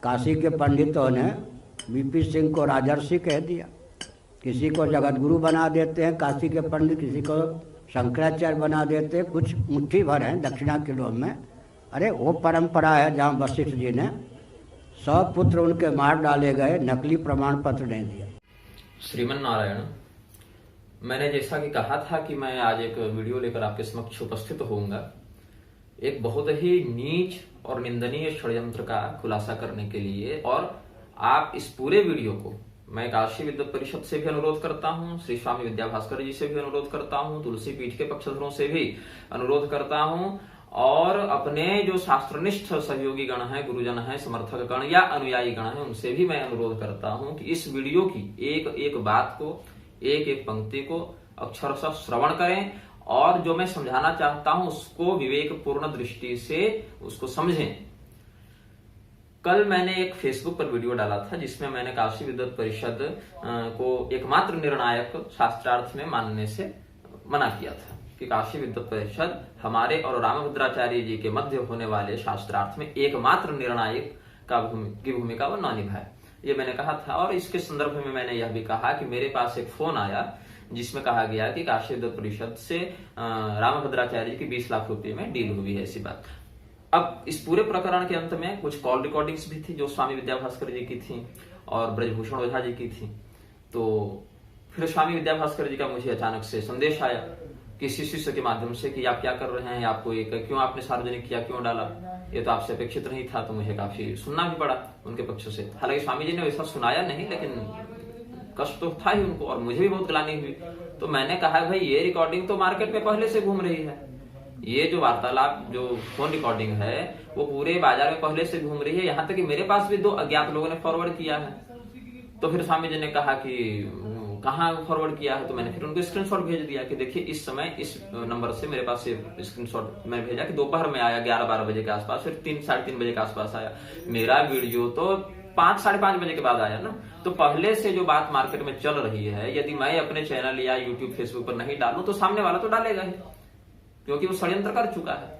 काशी के पंडितों ने बीपी सिंह को राजर्षि कह दिया। किसी को जगत गुरु बना देते हैं काशी के पंडित, किसी को शंकराचार्य बना देते हैं, कुछ मुट्ठी भर हैं दक्षिणा किलो में। अरे वो परंपरा है जहाँ वशिष्ठ जी ने 100 पुत्र उनके मार डाले गए, नकली प्रमाण पत्र नहीं दिया। श्रीमन नारायण, मैंने जैसा कि कहा था कि मैं आज एक वीडियो लेकर आपके समक्ष उपस्थित होऊंगा, एक बहुत ही नीच और निंदनीय षड्यंत्र का खुलासा करने के लिए। और आप इस पूरे वीडियो को मैं काशी विद्वत परिषद से भी अनुरोध करता हूं, श्री स्वामी विद्याभास्कर जी से भी अनुरोध करता हूं, तुलसी पीठ के पक्षधरों से भी अनुरोध करता हूं, और अपने जो शास्त्रनिष्ठ सहयोगी गण हैं, गुरुजन हैं, समर्थक गण या अनुयायी गण हैं, उनसे भी मैं अनुरोध करता हूं कि इस वीडियो की एक एक बात को, एक एक पंक्ति को अक्षरशः श्रवण करें और जो मैं समझाना चाहता हूं उसको विवेकपूर्ण दृष्टि से उसको समझें। कल मैंने एक फेसबुक पर वीडियो डाला था जिसमें मैंने काशी विद्वत परिषद को एकमात्र निर्णायक शास्त्रार्थ में मानने से मना किया था कि काशी विद्वत परिषद हमारे और रामभद्राचार्य जी के मध्य होने वाले शास्त्रार्थ में एकमात्र निर्णायक की भूमिका वो न निभाए, ये मैंने कहा था। और इसके संदर्भ में मैंने यह भी कहा कि मेरे पास एक फोन आया जिसमें कहा गया कि काशी विद्वत परिषद से रामभद्राचार्य जी की 20 लाख रुपए में डील हुई है, ऐसी बात। अब इस पूरे प्रकरण के अंत में कुछ कॉल रिकॉर्डिंग्स भी थी जो स्वामी विद्याभास्कर जी की थी और ब्रजभूषण ओझा जी की थी। तो फिर स्वामी विद्याभास्कर जी का मुझे अचानक से संदेश आया किसी शिष्य के माध्यम से कि आप क्या कर रहे हैं, आपको एक क्यों आपने सार्वजनिक किया, क्यों डाला, ये तो आपसे अपेक्षित नहीं था। तो मुझे काफी सुनना भी पड़ा उनके पक्ष से। हालांकि स्वामी जी ने वैसा सुनाया नहीं, लेकिन कष्ट तो था ही उनको और मुझे भी बहुत ग्लानि हुई। तो मैंने कहा भाई ये रिकॉर्डिंग तो मार्केट में पहले से घूम रही है, ये जो वार्तालाप जो फोन रिकॉर्डिंग है वो पूरे बाजार में पहले से घूम रही है, यहाँ तक कि मेरे पास भी 2 अज्ञात लोगों ने फॉरवर्ड किया है। तो फिर स्वामी जी ने कहा कि कहाँ फॉरवर्ड किया है, तो मैंने फिर उनको स्क्रीनशॉट भेज दिया कि देखिए इस समय इस नंबर से मेरे पास ये स्क्रीनशॉट मैं भेजा कि दोपहर में आया 11-12 बजे के आसपास, फिर 3-3:30 बजे के आसपास आया। मेरा वीडियो तो 5-5:30 बजे के बाद आया ना। तो पहले से जो बात मार्केट में चल रही है, यदि मैं अपने चैनल या यूट्यूब फेसबुक पर नहीं डालूं तो सामने वाला तो डालेगा ही, क्योंकि वो षड्यंत्र कर चुका है।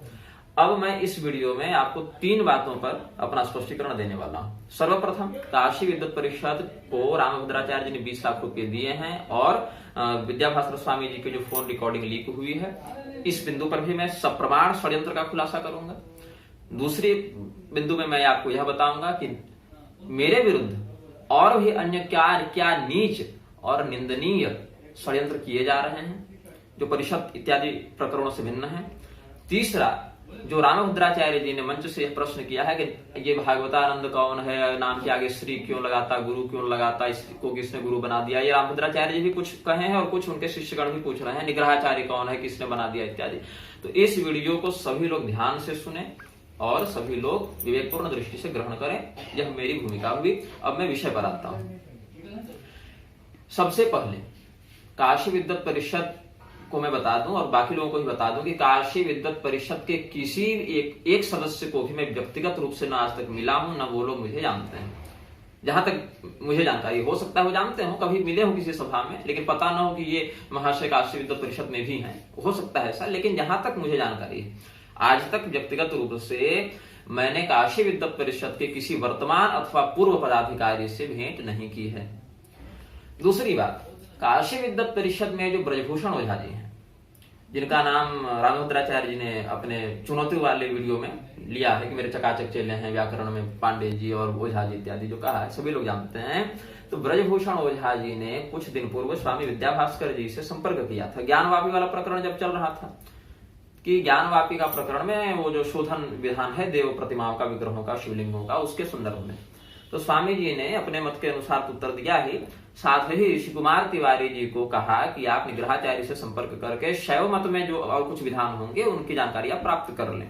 अब मैं इस वीडियो में आपको 3 बातों पर अपना स्पष्टीकरण देने वाला हूं। सर्वप्रथम, काशी विद्वत परिषद को रामभद्राचार्य जी ने 20 लाख रुपए दिए हैं और विद्याभास्कर स्वामी जी की जो फोन रिकॉर्डिंग लीक हुई है, इस बिंदु पर भी मैं सप्रमाण षड्यंत्र का खुलासा करूंगा। दूसरी बिंदु में मैं आपको यह बताऊंगा कि मेरे विरुद्ध और भी अन्य क्या क्या नीच और निंदनीय षड्यंत्र किए जा रहे हैं जो परिषद इत्यादि प्रकरणों से भिन्न है। तीसरा, जो रामभद्राचार्य जी ने मंच से यह प्रश्न किया है कि ये भागवतानंद कौन है, नाम के आगे श्री क्यों लगाता, गुरु क्यों लगाता, इसको किसने गुरु बना दिया, ये रामभद्राचार्य जी भी कुछ कहे हैं और कुछ उनके शिष्यगण भी पूछ रहे हैं, निग्रहाचार्य कौन है, किसने बना दिया इत्यादि। तो इस वीडियो को सभी लोग ध्यान से सुने और सभी लोग विवेकपूर्ण दृष्टि से ग्रहण करें, यह मेरी भूमिका हुई। अब मैं विषय पर आता हूं। सबसे पहले काशी विद्वत परिषद को मैं बता दूं और बाकी लोगों को भी बता दूं कि काशी विद्वत परिषद के किसी एक सदस्य को भी मैं व्यक्तिगत रूप से न आज तक मिला हूं, न वो लोग मुझे जानते हैं। जहां तक मुझे जानकारी, हो सकता है वो जानते हो, कभी मिले हो किसी सभा में, लेकिन पता ना हो कि ये महाशय काशी विद्वत परिषद में भी हैं, हो सकता है ऐसा। लेकिन जहां तक मुझे जानकारी है, आज तक व्यक्तिगत रूप से मैंने काशी विद्वत परिषद के किसी वर्तमान अथवा पूर्व पदाधिकारी से भेंट नहीं की है। दूसरी बात, काशी विद्वत परिषद में जो ब्रजभूषण ओझा जी हैं, जिनका नाम रामभद्राचार्य जी ने अपने चुनौती वाले वीडियो में लिया है कि मेरे चकाचक चेले हैं व्याकरण में, पांडे जी और ओझा जी इत्यादि जो कहा है सभी लोग जानते हैं। तो ब्रजभूषण ओझा जी ने कुछ दिन पूर्व स्वामी विद्याभास्कर जी से संपर्क किया था। ज्ञानवापी वाला प्रकरण जब चल रहा था कि ज्ञानवापी का प्रकरण में वो जो शोधन विधान है देव प्रतिमाओं का, विग्रहों का, शिवलिंगों का, उसके संदर्भ में, तो स्वामी जी ने अपने मत के अनुसार उत्तर दिया ही, साथ ही ऋषि कुमार तिवारी जी को कहा कि आप निग्रहाचार्य से संपर्क करके शैव मत में जो और कुछ विधान होंगे उनकी जानकारी आप प्राप्त कर लें,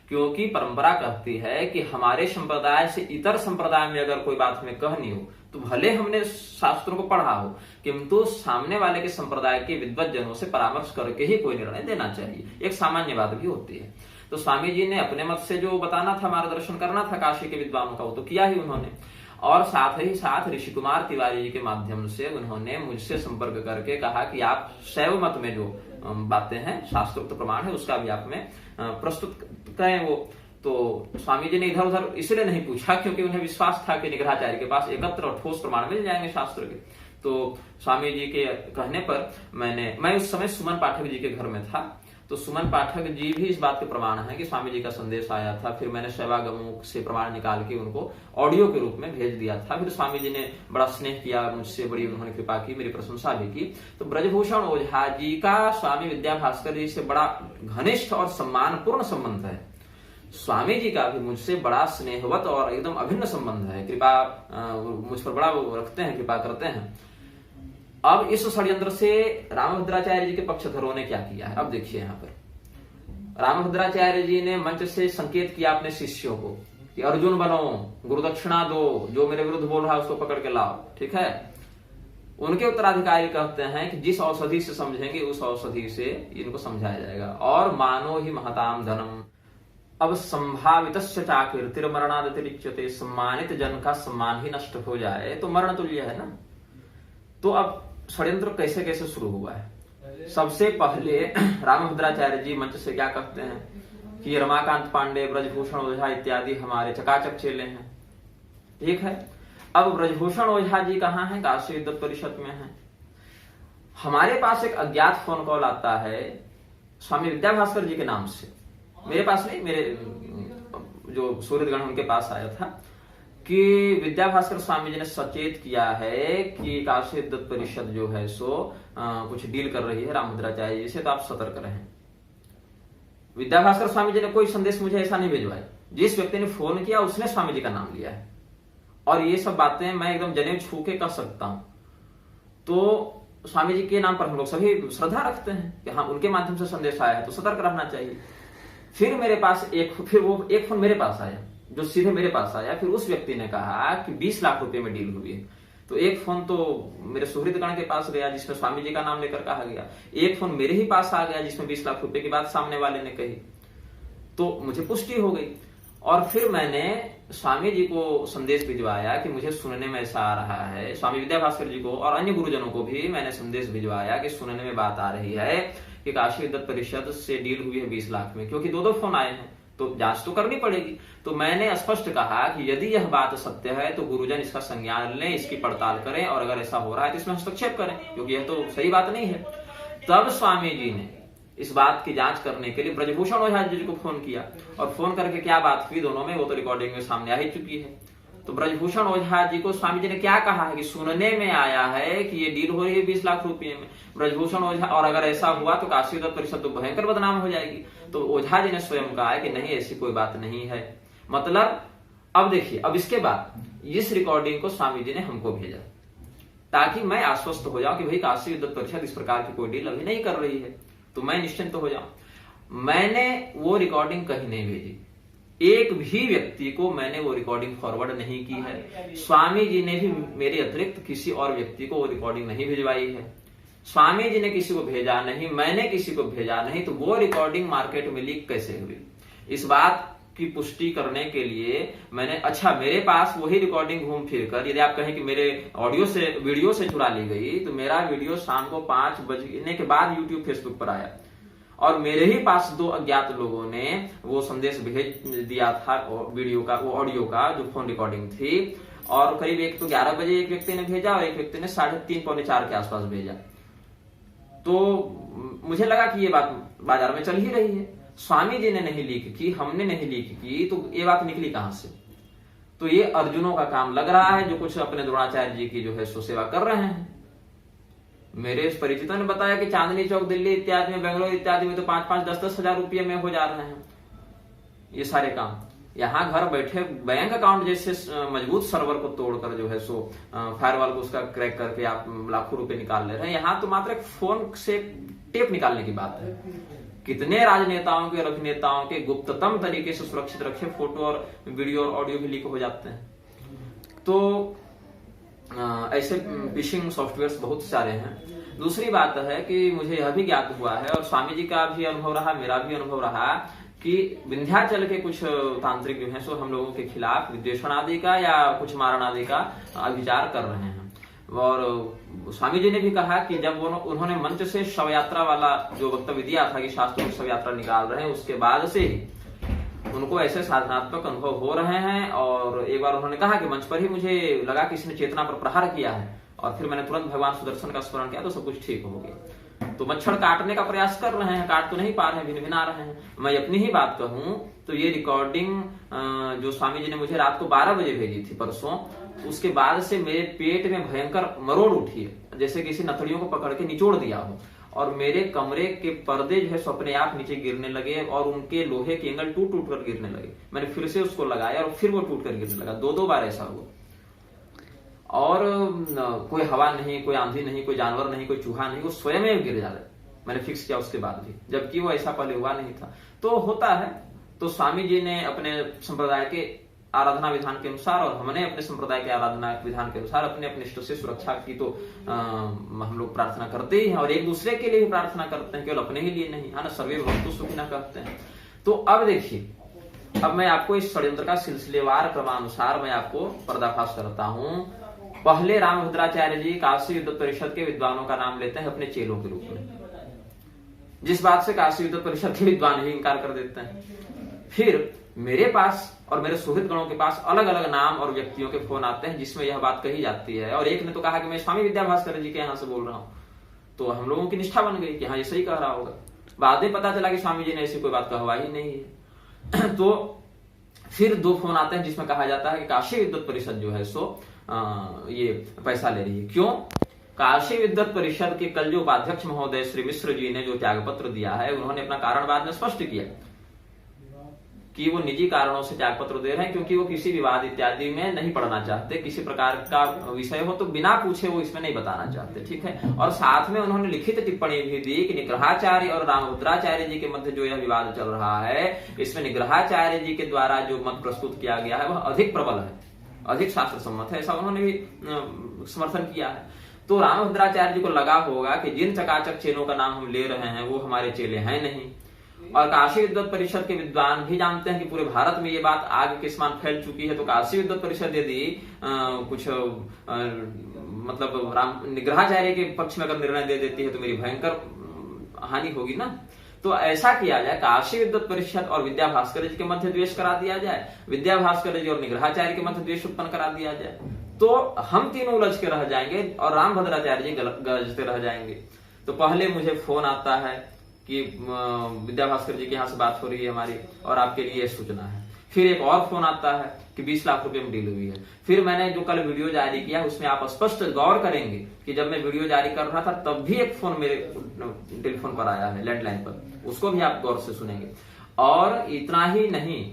क्योंकि परंपरा कहती है कि हमारे संप्रदाय से इतर संप्रदाय में अगर कोई बात हमें कहनी हो तो भले हमने शास्त्रों को पढ़ा हो, किंतु सामने वाले के संप्रदाय के विद्वत जनों से परामर्श करके ही कोई निर्णय देना चाहिए, एक सामान्य बात भी होती है। तो स्वामी जी ने अपने मत से जो बताना था, मार्गदर्शन करना था काशी के विद्वानों का, वो तो किया ही उन्होंने। और साथ ही साथ ऋषि कुमार तिवारी जी के माध्यम से उन्होंने मुझसे संपर्क करके कहा कि आप शैव मत में जो बातें हैं, शास्त्रोक्त प्रमाण है, उसका भी आप में प्रस्तुत करें वो। तो स्वामी जी ने इधर उधर इसलिए नहीं पूछा क्योंकि उन्हें विश्वास था कि निग्रहाचार्य के पास एकत्र और ठोस प्रमाण मिल जाएंगे शास्त्र के। तो स्वामी जी के कहने पर मैं उस समय सुमन पाठक जी के घर में था, तो सुमन पाठक जी भी इस बात के प्रमाण है कि स्वामी जी का संदेश आया था। फिर मैंने सेवागमों से प्रमाण निकाल के उनको ऑडियो के रूप में भेज दिया था। फिर स्वामी जी ने बड़ा स्नेह किया मुझसे, बड़ी उन्होंने कृपा की, मेरी प्रशंसा भी की। तो ब्रजभूषण ओझा जी का स्वामी विद्याभास्कर जी से बड़ा घनिष्ठ और सम्मानपूर्ण संबंध है। स्वामी जी का भी मुझसे बड़ा स्नेहवत और एकदम अभिन्न संबंध है। कृपा मुझ पर बड़ा रखते हैं, कृपा करते हैं। अब इस षड्यंत्र से रामभद्राचार्य जी के पक्षधरों ने क्या किया है, अब देखिए। यहाँ पर रामभद्राचार्य जी ने मंच से संकेत किया अपने शिष्यों को कि अर्जुन बनो, गुरुदक्षिणा दो, जो मेरे विरुद्ध बोल रहा है उसको पकड़ के लाओ, ठीक है। उनके उत्तराधिकारी कहते हैं कि जिस औषधि से समझेंगे उस औषधि से इनको समझाया जाएगा। और मानो ही महताम धनम, अब संभावित चाकीर्तिर्मरणादिरिच्यते, सम्मानित जन का सम्मान ही नष्ट हो जाए तो मरण तुल्य है ना। तो अब षड्यंत्र कैसे कैसे शुरू हुआ है। सबसे पहले रामभद्राचार्य जी मंच से क्या कहते हैं कि रमाकांत पांडे, ब्रजभूषण ओझा इत्यादि हमारे चकाचक चेले हैं, ठीक है। अब ब्रजभूषण ओझा जी कहाँ हैं, काशी विद्वत परिषद में हैं। हमारे पास एक अज्ञात फोन कॉल आता है स्वामी विद्याभास्कर जी के नाम से, मेरे पास नहीं, मेरे जो सूर्यगण उनके पास आया था कि विद्याभास्कर स्वामी जी ने सचेत किया है कि काशी विद्वत परिषद जो है सो कुछ डील कर रही है रामभद्राचार्य जी से, तो आप सतर्क रहें। विद्याभास्कर स्वामी जी ने कोई संदेश मुझे ऐसा नहीं भिजवाया। जिस व्यक्ति ने फोन किया उसने स्वामी जी का नाम लिया है, और ये सब बातें मैं एकदम जनेऊ छू के कर सकता हूं। तो स्वामी जी के नाम पर हम लोग सभी श्रद्धा रखते हैं कि हाँ उनके माध्यम से संदेश आया है तो सतर्क रहना चाहिए। फिर मेरे पास एक फोन मेरे पास आया, जो सीधे मेरे पास आया। फिर उस व्यक्ति ने कहा कि 20 लाख रुपए में डील हुई है। तो एक फोन तो मेरे सुहृदगण के पास गया जिसमें स्वामी जी का नाम लेकर कहा गया, एक फोन मेरे ही पास आ गया जिसमें 20 लाख रुपए की बात सामने वाले ने कही। तो मुझे पुष्टि हो गई, और फिर मैंने स्वामी जी को संदेश भिजवाया कि मुझे सुनने में ऐसा आ रहा है। स्वामी विद्याभास्कर जी को और अन्य गुरुजनों को भी मैंने संदेश भिजवाया कि सुनने में बात आ रही है कि काशी विद्वत परिषद से डील हुई है 20 लाख में, क्योंकि दो फोन आए हैं तो जांच तो करनी पड़ेगी। तो मैंने स्पष्ट कहा कि यदि यह बात सत्य है तो गुरुजन इसका संज्ञान लें, इसकी पड़ताल करें, और अगर ऐसा हो रहा है तो इसमें हस्तक्षेप करें, क्योंकि यह तो सही बात नहीं है। तब स्वामी जी ने इस बात की जांच करने के लिए ब्रजभूषण ओझा जी को फोन किया, और फोन करके क्या बात हुई दोनों में वो तो रिकॉर्डिंग में सामने आ ही चुकी है। तो ब्रजभूषण ओझा जी को स्वामी जी ने क्या कहा है कि सुनने में आया है कि ये डील हो रही है 20 लाख रुपए में। ब्रजभूषण ओझा, और अगर ऐसा हुआ तो काशी विद्वत परिषद तो भयंकर बदनाम हो जाएगी। तो ओझा जी ने स्वयं कहा है कि नहीं, ऐसी कोई बात नहीं है। मतलब अब देखिए, अब इसके बाद इस रिकॉर्डिंग को स्वामी जी ने हमको भेजा ताकि मैं आश्वस्त हो जाऊं कि भाई काशी विद्वत परिषद इस प्रकार की कोई डील अभी नहीं कर रही है, तो मैं निश्चिंत हो जाऊं। मैंने वो रिकॉर्डिंग कहीं नहीं भेजी, एक भी व्यक्ति को मैंने वो रिकॉर्डिंग फॉरवर्ड नहीं की है। स्वामी जी ने भी मेरे अतिरिक्त किसी और व्यक्ति को वो रिकॉर्डिंग नहीं भिजवाई है। स्वामी जी ने किसी को भेजा नहीं, मैंने किसी को भेजा नहीं, तो वो रिकॉर्डिंग मार्केट में लीक कैसे हुई? इस बात की पुष्टि करने के लिए मैंने, अच्छा मेरे पास वही रिकॉर्डिंग घूम फिर कर, यदि आप कहें कि मेरे वीडियो से चुरा ली गई, तो मेरा वीडियो शाम को 5 बजने के बाद यूट्यूब फेसबुक पर आया, और मेरे ही पास 2 अज्ञात लोगों ने वो संदेश भेज दिया था वीडियो का, वो ऑडियो का जो फोन रिकॉर्डिंग थी। और करीब 1 तो 11 बजे एक व्यक्ति ने भेजा और एक व्यक्ति ने 3:30 पौने 4 के आसपास भेजा। तो मुझे लगा कि ये बात बाजार में चल ही रही है, स्वामी जी ने नहीं लीक की, हमने नहीं लीक की, तो ये बात निकली कहां से? तो ये अर्जुनों का काम लग रहा है जो कुछ अपने द्रोणाचार्य जी की जो है सो सेवा कर रहे हैं। मेरे परिचितों ने बताया कि चांदनी चौक, दिल्ली इत्यादि में, बेंगलोर इत्यादि में तो 5-5, 10-10 हजार रुपये में हो जा रहे हैं ये सारे काम। यहाँ घर बैठे बैंक अकाउंट जैसे मजबूत सर्वर को तोड़कर जो है सो फायरवॉल को उसका क्रैक करके आप लाखों रुपए निकाल ले रहे हैं। यहाँ तो मात्र एक फोन से टेप निकालने की बात है। कितने राजनेताओं के, राजनेताओं के गुप्ततम तरीके से सुरक्षित रखे फोटो और वीडियो और ऑडियो भी लीक हो जाते हैं। तो ऐसे फिशिंग सॉफ्टवेयर बहुत सारे हैं। दूसरी बात है कि मुझे यह भी ज्ञात हुआ है, और स्वामी जी का भी अनुभव रहा, मेरा भी अनुभव रहा, कि विंध्याचल के कुछ तांत्रिक जो हैं सो हम लोगों के खिलाफ विद्वेषण आदि का या कुछ मारण आदि का विचार कर रहे हैं। और स्वामी जी ने भी कहा कि जब उन्होंने मंच से शव यात्रा वाला जो वक्तव्य दिया था कि शास्त्रों की शव यात्रा निकाल रहे हैं, उसके बाद से ही उनको ऐसे साधनात्मक अनुभव हो रहे हैं। और एक बार उन्होंने कहा कि मंच पर ही मुझे लगा कि इसने चेतना पर प्रहार किया है, और फिर मैंने तुरंत भगवान सुदर्शन का स्मरण किया तो सब कुछ ठीक हो गया। तो मच्छर काटने का प्रयास कर रहे हैं, काट तो नहीं पा रहे हैं, भिन आ रहे हैं। मैं अपनी ही बात कहूं तो ये रिकॉर्डिंग जो स्वामी जी ने मुझे रात को 12 बजे भेजी थी परसों, उसके बाद से मेरे पेट में भयंकर मरोड़ उठी है, जैसे किसी नथड़ियों को पकड़ के निचोड़ दिया हो, और मेरे कमरे के पर्दे जो है सो अपने आप नीचे गिरने लगे, और उनके लोहे के एंगल टूट टूट कर गिरने लगे। मैंने फिर से उसको लगाया और फिर वो टूट कर गिरने लगा। 2 बार ऐसा हुआ। और कोई हवा नहीं, कोई आंधी नहीं, कोई जानवर नहीं, कोई चूहा नहीं, वो स्वयं ही गिर जाता। मैंने फिक्स किया उसके बाद भी, जबकि वो ऐसा पहले हुआ नहीं था। तो होता है। तो स्वामी जी ने अपने संप्रदाय के आराधना विधान के अनुसार, और हमने अपने संप्रदाय के आराधना विधान के अनुसार अपने अपने इष्ट से सुरक्षा की तो हम लोग प्रार्थना करते ही हैं, और एक दूसरे के लिए भी प्रार्थना करते हैं, केवल अपने ही लिए नहीं, है ना। सर्वे भवन्तु सुखिनः कहते हैं। तो अब देखिए, अब मैं आपको इस षड्यंत्र का सिलसिलेवार क्रमानुसार मैं आपको पर्दाफाश करता हूं। पहले रामभद्राचार्य जी काशी विद्वत परिषद के विद्वानों का नाम लेते हैं अपने चेलों के रूप में, जिस बात से काशी विद्वत परिषद के विद्वान ही इंकार कर देते हैं। फिर मेरे पास और मेरे सुहृद गणों के पास अलग अलग नाम और व्यक्तियों के फोन आते हैं जिसमें यह बात कही जाती है। और एक ने तो कहा कि मैं स्वामी विद्याभास्कर जी के यहाँ से बोल रहा हूँ। तो हम लोगों की निष्ठा बन गई कि हाँ, ये सही कह रहा होगा। बाद में पता चला कि स्वामी जी ने ऐसी कोई बात कहवा ही नहीं है। तो फिर 2 फोन आते हैं जिसमें कहा जाता है कि काशी विद्वत परिषद जो है सो ये पैसा ले रही है। क्यों? काशी विद्वत परिषद के कल जो उपाध्यक्ष महोदय श्री मिश्र जी ने जो त्यागपत्र दिया है, उन्होंने अपना कारण बाद में स्पष्ट किया कि वो निजी कारणों से त्यागपत्र दे रहे हैं, क्योंकि वो किसी विवाद इत्यादि में नहीं पढ़ना चाहते। किसी प्रकार का विषय हो तो बिना पूछे वो इसमें नहीं बताना चाहते, ठीक है। और साथ में उन्होंने लिखित टिप्पणी भी दी कि निग्रहाचार्य और रामभद्राचार्य जी के मध्य जो यह विवाद चल रहा है, इसमें निग्रहाचार्य जी के द्वारा जो मत प्रस्तुत किया गया है वह अधिक प्रबल है, अधिक शास्त्र सम्मत है, ऐसा उन्होंने भी समर्थन किया है। तो रामभद्राचार्य जी को लगा होगा कि जिन चकाचक चेलों का नाम हम ले रहे हैं वो हमारे चेले हैं नहीं। और काशी विद्वत परिषद के विद्वान भी जानते हैं कि पूरे भारत में ये बात आग के समान फैल चुकी है। तो काशी विद्वत परिषद यदि कुछ मतलब निग्रहाचार्य के पक्ष में अगर निर्णय दे देती है तो मेरी भयंकर हानि होगी ना। तो ऐसा किया जाए, काशी विद्वत परिषद और विद्याभास्कर जी के मध्य द्वेष करा दिया जाए, विद्याभास्कर जी और निग्रहाचार्य के मध्य द्वेष उत्पन्न करा दिया जाए, तो हम तीनों उलझ के रह जाएंगे और रामभद्राचार्य जी गरजते रह जाएंगे। तो पहले मुझे फोन आता है कि विद्याभास्कर जी के यहाँ से बात हो रही है हमारी और आपके लिए सूचना है। फिर एक और फोन आता है कि 20 लाख रुपए में डील हुई है। फिर मैंने जो कल वीडियो जारी किया उसमें आप स्पष्ट गौर करेंगे कि जब मैं वीडियो जारी कर रहा था तब भी एक फोन मेरे टेलीफोन पर आया है, लैंडलाइन पर, उसको भी आप गौर से सुनेंगे। और इतना ही नहीं,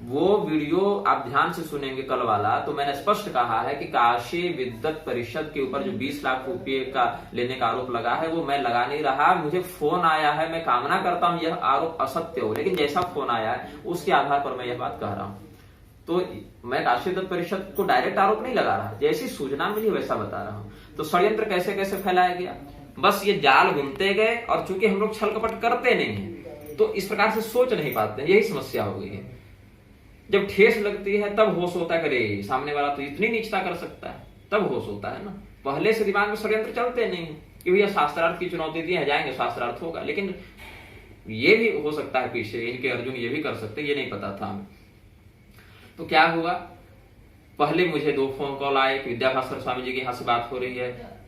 वो वीडियो आप ध्यान से सुनेंगे कल वाला, तो मैंने स्पष्ट कहा है कि काशी विद्वत परिषद के ऊपर जो 20 लाख रुपए का लेने का आरोप लगा है वो मैं लगा नहीं रहा। मुझे फोन आया है, मैं कामना करता हूं यह आरोप असत्य हो, लेकिन जैसा फोन आया है उसके आधार पर मैं यह बात कह रहा हूं। तो मैं काशी विद्वत परिषद को डायरेक्ट आरोप नहीं लगा रहा, जैसी सूचना मिली वैसा बता रहा हूं। तो षड्यंत्र कैसे कैसे फैलाया गया, बस ये जाल बुनते गए। और चूंकि हम लोग छल कपट करते नहीं है तो इस प्रकार से सोच नहीं पाते, यही समस्या हो गई है। जब ठेस लगती है तब होश होता है, करे सामने वाला तो इतनी नीचता कर सकता है, तब होश होता है ना। पहले से दिमाग में षड्यंत्र चलते नहीं है कि भैया शास्त्रार्थ की चुनौती दी है, जाएंगे शास्त्रार्थ होगा। लेकिन ये भी हो सकता है पीछे इनके अर्जुन ये भी कर सकते, ये नहीं पता था हमें। तो क्या हुआ, पहले मुझे 2 फोन कॉल आए कि विद्याभास्कर स्वामी जी के यहाँ से बात हो रही है,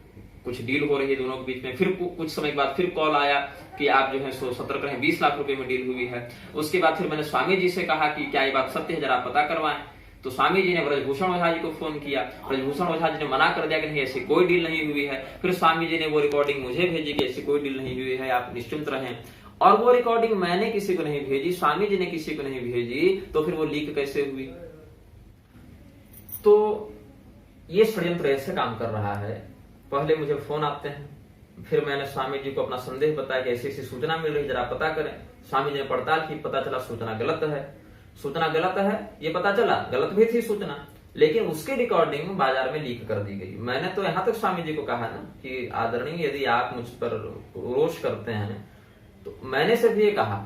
कुछ डील हो रही है दोनों के बीच में। फिर कुछ समय के बाद फिर कॉल आया कि आप जो है सो सतर्क रहें, 20 लाख रुपए में डील हुई है। उसके बाद फिर मैंने स्वामी जी से कहा कि क्या ये बात सत्य है, जरा पता करवाएं। तो स्वामी जी ने ब्रजभूषण ओझा जी को फोन किया, ब्रजभूषण ओझा जी ने मना कर दिया कि नहीं ऐसी कोई डील नहीं हुई है। फिर स्वामी जी ने वो रिकॉर्डिंग मुझे भेजी कि ऐसी कोई डील नहीं हुई है, आप निश्चिंत रहें। और वो रिकॉर्डिंग मैंने किसी को नहीं भेजी, स्वामी जी ने किसी को नहीं भेजी, तो फिर वो लीक कैसे हुई। तो ये षड्यंत्र ऐसे काम कर रहा है। पहले मुझे फोन आते हैं, फिर मैंने स्वामी जी को अपना संदेह बताया कि ऐसी ऐसी सूचना मिल रही, जरा पता करें। स्वामी जी ने पड़ताल की, पता चला सूचना गलत है। सूचना गलत है ये पता चला, गलत भी थी सूचना, लेकिन उसकी रिकॉर्डिंग बाजार में लीक कर दी गई। मैंने तो यहां तक स्वामी जी को कहा ना कि आदरणीय यदि आप मुझ पर रोष करते हैं तो मैंने सिर्फ ये कहा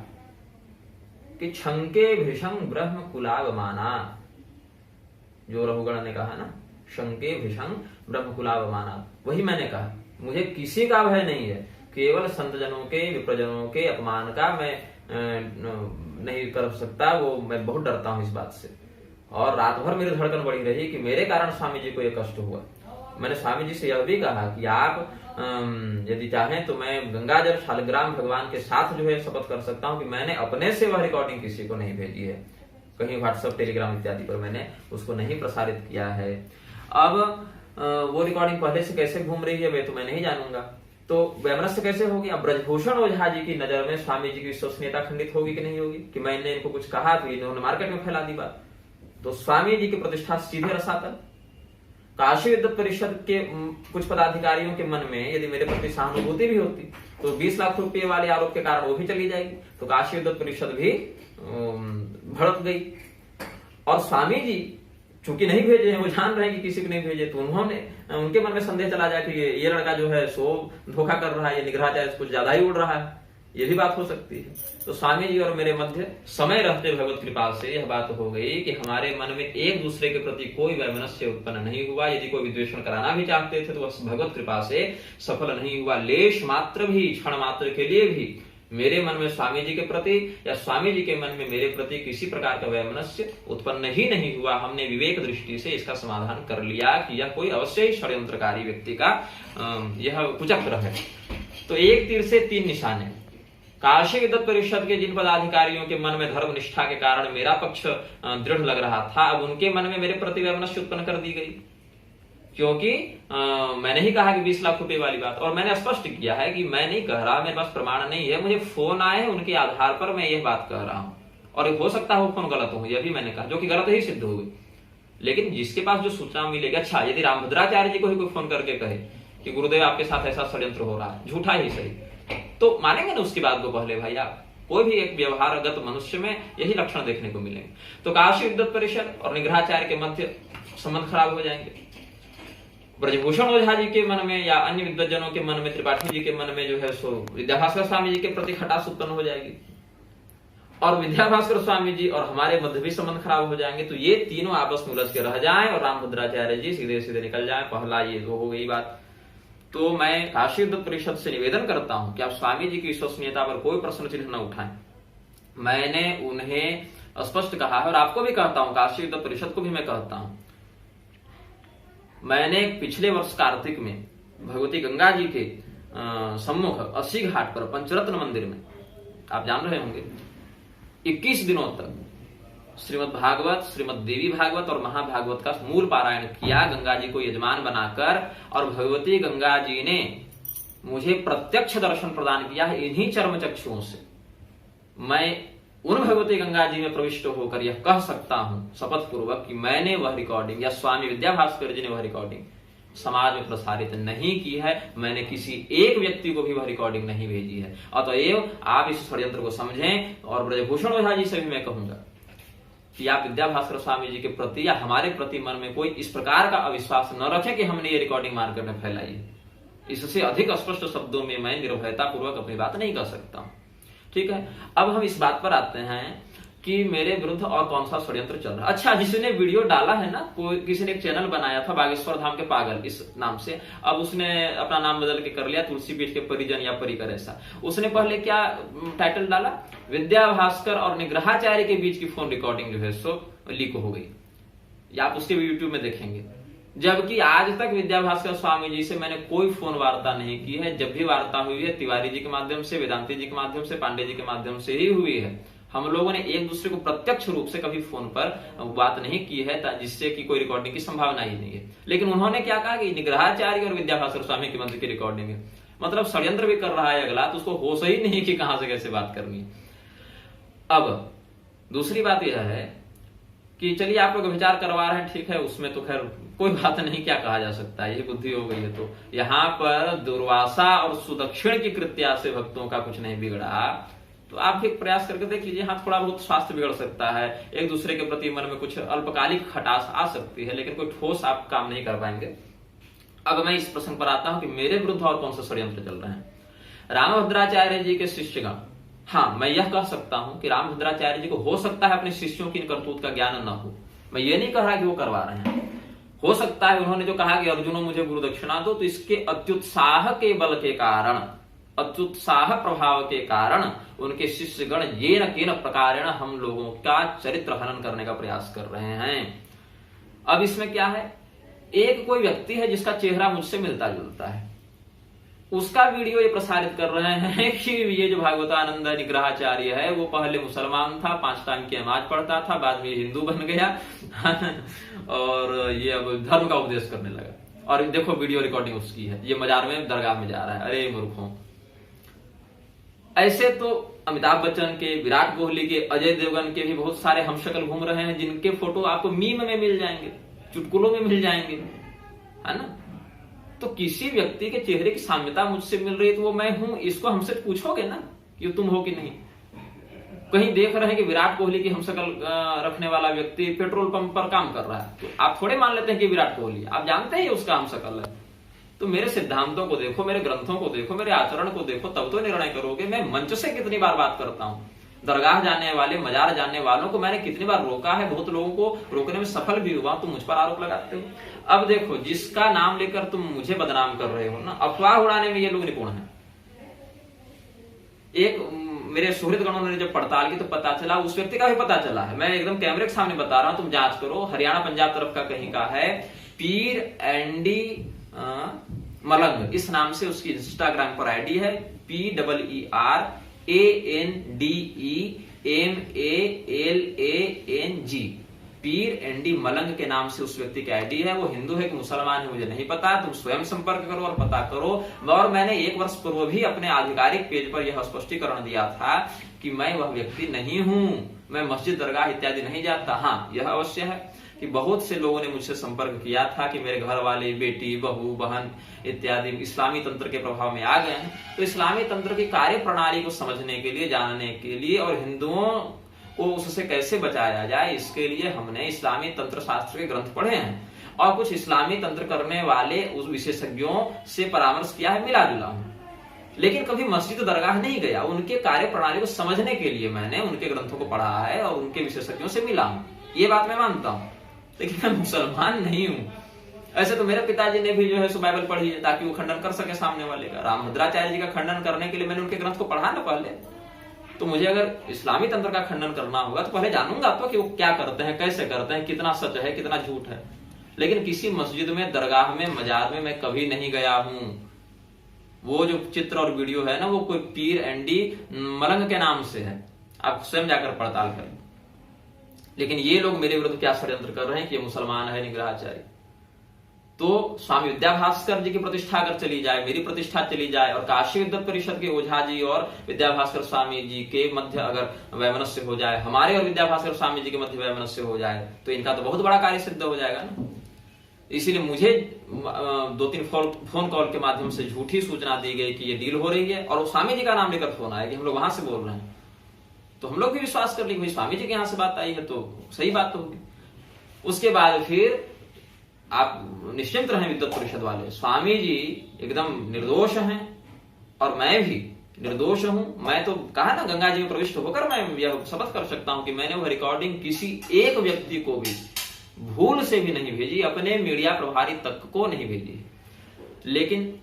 कि छंके भीषण ब्रह्म कुलावमाना, जो रघुगण ने कहा ना, शंके भीषण ब्रह्म कुलावमाना, वही मैंने कहा। मुझे किसी का भय नहीं है, केवल संतजनों के विप्रजनों के अपमान का मैं नहीं कर सकता, वो मैं बहुत डरता हूं इस बात से। और रात भर मेरी धड़कन बढ़ी रही कि मेरे कारण स्वामी जी को यह कष्ट हुआ। मैंने स्वामी जी से यह भी कहा कि आप यदि चाहें तो मैं गंगाजल शालिग्राम भगवान के साथ जो है शपथ कर सकता हूं कि मैंने अपने से वह रिकॉर्डिंग किसी को नहीं भेजी है, कहीं व्हाट्सएप टेलीग्राम इत्यादि पर मैंने उसको नहीं प्रसारित किया है। अब वो रिकॉर्डिंग पहले से कैसे घूम रही है वे तो मैं नहीं जानूंगा, तो वैमनस्य कैसे होगी। अब ब्रजभूषण ओझा जी की नजर में स्वामी जी की विश्वसनीयता खंडित होगी कि नहीं होगी कि मैंने इनको कुछ कहा तो इन्होंने मार्केट में फैला दी बात, तो स्वामी जी की प्रतिष्ठा सीधे रसातल। काशी विद्वत परिषद के कुछ पदाधिकारियों के मन में यदि मेरे प्रति सहानुभूति भी होती तो 20 लाख रुपए वाले आरोप के कारण वो भी चली जाएगी, तो काशी विद्वत परिषद भी भड़क गई। और स्वामी जी चूंकि नहीं भेजे हैं, वो जान रहे हैं कि किसी को नहीं भेजे, तो उन्होंने उनके मन में संदेह चला जाए कि ये लड़का जो है सो धोखा कर रहा है, ये निग्रहाचार्य कुछ ज्यादा ही उड़ रहा है, ये भी बात हो सकती है। तो स्वामी जी और मेरे मध्य समय रहते भगवत कृपा से यह बात हो गई कि हमारे मन में एक दूसरे के प्रति कोई वैमनस्य उत्पन्न नहीं हुआ। यदि कोई विद्वेषण कराना भी चाहते थे तो वह भगवत कृपा से सफल नहीं हुआ। लेश मात्र भी, क्षण मात्र के लिए भी मेरे मन में स्वामी जी के प्रति या स्वामी जी के मन में मेरे प्रति किसी प्रकार का वैमनस्य उत्पन्न ही नहीं हुआ। हमने विवेक दृष्टि से इसका समाधान कर लिया कि यह कोई अवश्य ही षड्यंत्रकारी व्यक्ति का यह कुचक्र है। तो एक तीर से तीन निशाने। काशी विद्वत परिषद के जिन पदाधिकारियों के मन में धर्म निष्ठा के कारण मेरा पक्ष दृढ़ लग रहा था, अब उनके मन में मेरे प्रति वैमनस्य उत्पन्न कर दी गई, क्योंकि मैंने ही कहा कि 20 लाख रुपए वाली बात, और मैंने स्पष्ट किया है कि मैं नहीं कह रहा, मेरे पास प्रमाण नहीं है, मुझे फोन आए हैं उनके आधार पर मैं यह बात कह रहा हूं, और हो सकता है वो फोन गलत हो, यह भी मैंने कहा, जो कि गलत ही सिद्ध हो गई। लेकिन जिसके पास जो सूचना मिलेगी, अच्छा यदि रामभद्राचार्य जी को ही कोई फोन करके कहे कि गुरुदेव आपके साथ ऐसा षड्यंत्र हो रहा है, झूठा ही सही, तो मानेंगे ना उसकी बात को पहले भाई आप? कोई भी एक व्यवहारगत मनुष्य में यही लक्षण देखने को मिलेंगे। तो काशी विद्वत परिषद और निग्रहाचार्य के मध्य संबंध खराब हो जाएंगे। ब्रजभूषण ओझा जी के मन में या अन्य विद्वजनों के मन में, त्रिपाठी जी के मन में जो है सो विद्याभास्कर स्वामी जी के प्रति खटास उत्पन्न हो जाएगी, और विद्याभास्कर स्वामी जी और हमारे मध्य भी संबंध खराब हो जाएंगे। तो ये तीनों आपस में उलझ के रह जाएं और रामभद्राचार्य जी सीधे सीधे निकल जाएं। पहला ये हो गई बात। तो मैं काशी विद्वत परिषद से निवेदन करता हूं कि आप स्वामी जी की विश्वसनीयता पर कोई प्रश्न चिन्ह न उठाएं। मैंने उन्हें स्पष्ट कहा है और आपको भी कहता हूं, काशी विद्वत परिषद को भी मैं कहता हूं, मैंने पिछले वर्ष कार्तिक में भगवती गंगा जी के सम्मुख 80 घाट पर पंचरत्न मंदिर में, आप जान रहे होंगे, 21 दिनों तक श्रीमद् भागवत, श्रीमद् देवी भागवत और महाभागवत का मूल पारायण किया, गंगा जी को यजमान बनाकर, और भगवती गंगा जी ने मुझे प्रत्यक्ष दर्शन प्रदान किया है इन्हीं चर्म चक्षुओं से। मैं उन भगवती गंगा जी में प्रविष्ट होकर यह कह सकता हूं शपथ पूर्वक कि मैंने वह रिकॉर्डिंग या स्वामी विद्याभास्कर जी ने वह रिकॉर्डिंग समाज में प्रसारित नहीं की है। मैंने किसी एक व्यक्ति को भी वह रिकॉर्डिंग नहीं भेजी है। अतएव आप इस षड्यंत्र को समझें। और ब्रजभूषण ओझा जी से भी मैं कहूंगा कि आप विद्याभास्कर स्वामी जी के प्रति या हमारे प्रति मन में कोई इस प्रकार का अविश्वास न रखें कि हमने ये रिकॉर्डिंग मार्केट में फैलाई है। इससे अधिक स्पष्ट शब्दों में मैं निर्भयता पूर्वक अपनी बात नहीं कर सकता हूं। ठीक है, अब हम इस बात पर आते हैं कि मेरे विरुद्ध और कौन सा षड्यंत्र चल रहा है। अच्छा, जिसने वीडियो डाला है ना, कोई किसी ने एक चैनल बनाया था बागेश्वर धाम के पागल इस नाम से, अब उसने अपना नाम बदल के कर लिया तुलसी पीठ के परिजन या परिकर ऐसा। उसने पहले क्या टाइटल डाला, विद्याभास्कर और निग्रहाचार्य के बीच की फोन रिकॉर्डिंग जो है सो लीक हो गई, या आप उसके भी यूट्यूब में देखेंगे। जबकि आज तक विद्याभास्कर स्वामी जी से मैंने कोई फोन वार्ता नहीं की है। जब भी वार्ता हुई है तिवारी जी के माध्यम से, वेदांती जी के माध्यम से, पांडे जी के माध्यम से ही हुई है। हम लोगों ने एक दूसरे को प्रत्यक्ष रूप से कभी फोन पर बात नहीं की है, जिससे कि कोई रिकॉर्डिंग की संभावना ही नहीं है। लेकिन उन्होंने क्या कहा कि निग्रहाचार्य और विद्याभास्कर स्वामी के मध्य की रिकॉर्डिंग है, मतलब षड्यंत्र भी कर रहा है अगला, तो उसको होश ही नहीं कि कहां से कैसे बात करनी है। अब दूसरी बात यह है कि चलिए आप लोग विचार करवा रहे हैं, ठीक है, उसमें तो खैर कोई बात नहीं, क्या कहा जा सकता है, ये बुद्धि हो गई है। तो यहाँ पर दुर्वासा और सुदक्षिण की कृत्या से भक्तों का कुछ नहीं बिगड़ा, तो आप भी प्रयास करके देख लीजिए। हाँ, थोड़ा बहुत स्वास्थ्य बिगड़ सकता है, एक दूसरे के प्रति मन में कुछ अल्पकालिक खटास आ सकती है, लेकिन कोई ठोस आप काम नहीं कर पाएंगे। अब मैं इस प्रश्न पर आता हूं कि मेरे विरुद्ध और कौन सा षड्यंत्र चल रहे हैं। रामभद्राचार्य जी के शिष्यगण, हाँ, मैं यह कह सकता हूं कि रामभद्राचार्य जी को हो सकता है अपने शिष्यों की करतूत का ज्ञान न हो। मैं ये नहीं कह रहा कि वो करवा रहे हैं, हो सकता है उन्होंने जो कहा कि अर्जुनो मुझे गुरु दक्षिणा दो, तो इसके अत्युत्साह के बल के कारण अत्युत्साह प्रभाव के कारण उनके शिष्यगण ये न केन प्रकारेण हम लोगों का चरित्र हनन करने का प्रयास कर रहे हैं। अब इसमें क्या है, एक कोई व्यक्ति है जिसका चेहरा मुझसे मिलता जुलता है, उसका वीडियो ये प्रसारित कर रहे हैं कि ये जो भागवतानंद निग्रहाचार्य है वो पहले मुसलमान था, 5 टाइम की नमाज पढ़ता था, बाद में हिंदू बन गया और ये अब धर्म का उपदेश करने लगा। और देखो वीडियो रिकॉर्डिंग उसकी है, ये मजार में दरगाह में जा रहा है। अरे मूर्खों, ऐसे तो अमिताभ बच्चन के, विराट कोहली के, अजय देवगन के भी बहुत सारे हमशक्ल घूम रहे हैं जिनके फोटो आपको मीम में मिल जाएंगे, चुटकुलों में मिल जाएंगे, है ना। तो किसी व्यक्ति के चेहरे की साम्यता मुझसे मिल रही है तो वो मैं हूं, इसको हमसे पूछोगे ना कि तुम हो कि नहीं। कहीं देख रहे हैं कि विराट कोहली की हमशक्ल रखने वाला व्यक्ति पेट्रोल पंप पर काम कर रहा है, तो आप थोड़े मान लेते हैं कि विराट कोहली, आप जानते हैं उसका हमशक्ल है। तो मेरे सिद्धांतों को देखो, मेरे ग्रंथों को देखो, मेरे आचरण को देखो, तब तो निर्णय करोगे। मैं मंच से कितनी बार बात करता हूं, दरगाह जाने वाले, मजार जाने वालों को मैंने कितनी बार रोका है, बहुत लोगों को रोकने में सफल भी हुआ, तुम मुझ पर आरोप लगाते हो। अब देखो, जिसका नाम लेकर तुम मुझे बदनाम कर रहे हो ना, अफवाह उड़ाने में ये लोग निपुण हैं। एक मेरे सुहृद गणों ने जब पड़ताल की तो पता चला, उस व्यक्ति का भी पता चला है, मैं एकदम कैमरे के सामने बता रहा हूं, तुम जांच करो, हरियाणा पंजाब तरफ का कहीं का है, पीर एंडी मलंग, इस नाम से उसकी इंस्टाग्राम पर आईडी है, PEERANDEMALANG, पीर एंडी मलंग के नाम से उस व्यक्ति की आईडी है। वो हिंदू है कि मुसलमान है मुझे नहीं पता, तुम स्वयं संपर्क करो और पता करो। और मैंने 1 वर्ष पूर्व भी अपने आधिकारिक पेज पर यह स्पष्टीकरण दिया था कि मैं वह व्यक्ति नहीं हूं, मैं मस्जिद, दरगाह इत्यादि नहीं जाता। हाँ, यह अवश्य है कि बहुत से लोगों ने मुझसे संपर्क किया था कि मेरे घर वाले, बेटी, बहू, बहन इत्यादि इस्लामी तंत्र के प्रभाव में आ गए हैं। तो इस्लामी तंत्र की कार्य प्रणाली को समझने के लिए, जानने के लिए और हिंदुओं को उससे कैसे बचाया जाए, इसके लिए हमने इस्लामी तंत्र शास्त्र के ग्रंथ पढ़े हैं और कुछ इस्लामी तंत्र करने वाले उस विशेषज्ञों से परामर्श किया है, मिला जुला हूं। लेकिन कभी मस्जिद, दरगाह नहीं गया, उनके कार्य प्रणाली को समझने के लिए मैंने उनके ग्रंथों को पढ़ा है और उनके विशेषज्ञों से मिला हूं, ये बात मैं मानता हूं। लेकिन मैं मुसलमान नहीं हूं। ऐसे तो मेरे पिताजी ने भी जो है सो बाइबल पढ़ी है ताकि वो खंडन कर सके सामने वाले का। रामभद्राचार्य जी का खंडन करने के लिए मैंने उनके ग्रंथ को पढ़ा ना पहले। तो मुझे अगर इस्लामी तंत्र का खंडन करना होगा तो पहले जानूंगा तो कि वो क्या करते हैं, कैसे करते हैं, कितना सच है, कितना झूठ है। लेकिन किसी मस्जिद में, दरगाह में, मजार में मैं कभी नहीं गया हूं। वो जो चित्र और वीडियो है ना, वो कोई पीर एंडी मलंग के नाम से है, आप स्वयं जाकर पड़ताल करें। लेकिन ये लोग मेरे विरुद्ध क्या षड्यंत्र कर रहे हैं कि ये मुसलमान है, निग्रहाचार्य। तो स्वामी विद्याभास्कर जी की प्रतिष्ठा अगर चली जाए, मेरी प्रतिष्ठा चली जाए और काशी विद्वत परिषद के ओझा जी और विद्याभास्कर स्वामी जी के मध्य अगर वैमनस्य हो जाए, हमारे और विद्याभास्कर स्वामी जी के मध्य वैमनस्य हो जाए, तो इनका तो बहुत बड़ा कार्य सिद्ध हो जाएगा ना। इसीलिए मुझे 2-3 फोन कॉल के माध्यम से झूठी सूचना दी गई कि ये डील हो रही है और स्वामी जी का नाम लेकर फोन आया कि हम लोग वहां से बोल रहे हैं। तो हम लोग भी विश्वास कर लिए भाई स्वामी जी के यहां से बात आई है तो सही बात तो होगी। उसके बाद फिर आप निश्चिंत रहें विद्वत परिषद वाले, स्वामी जी एकदम निर्दोष हैं और मैं भी निर्दोष हूं। मैं तो कहा ना, गंगा जी में प्रविष्ट होकर मैं यह शपथ कर सकता हूं कि मैंने वह रिकॉर्डिंग किसी एक व्यक्ति को भी भूल से भी नहीं भेजी, अपने मीडिया प्रभारी तक को नहीं भेजी। लेकिन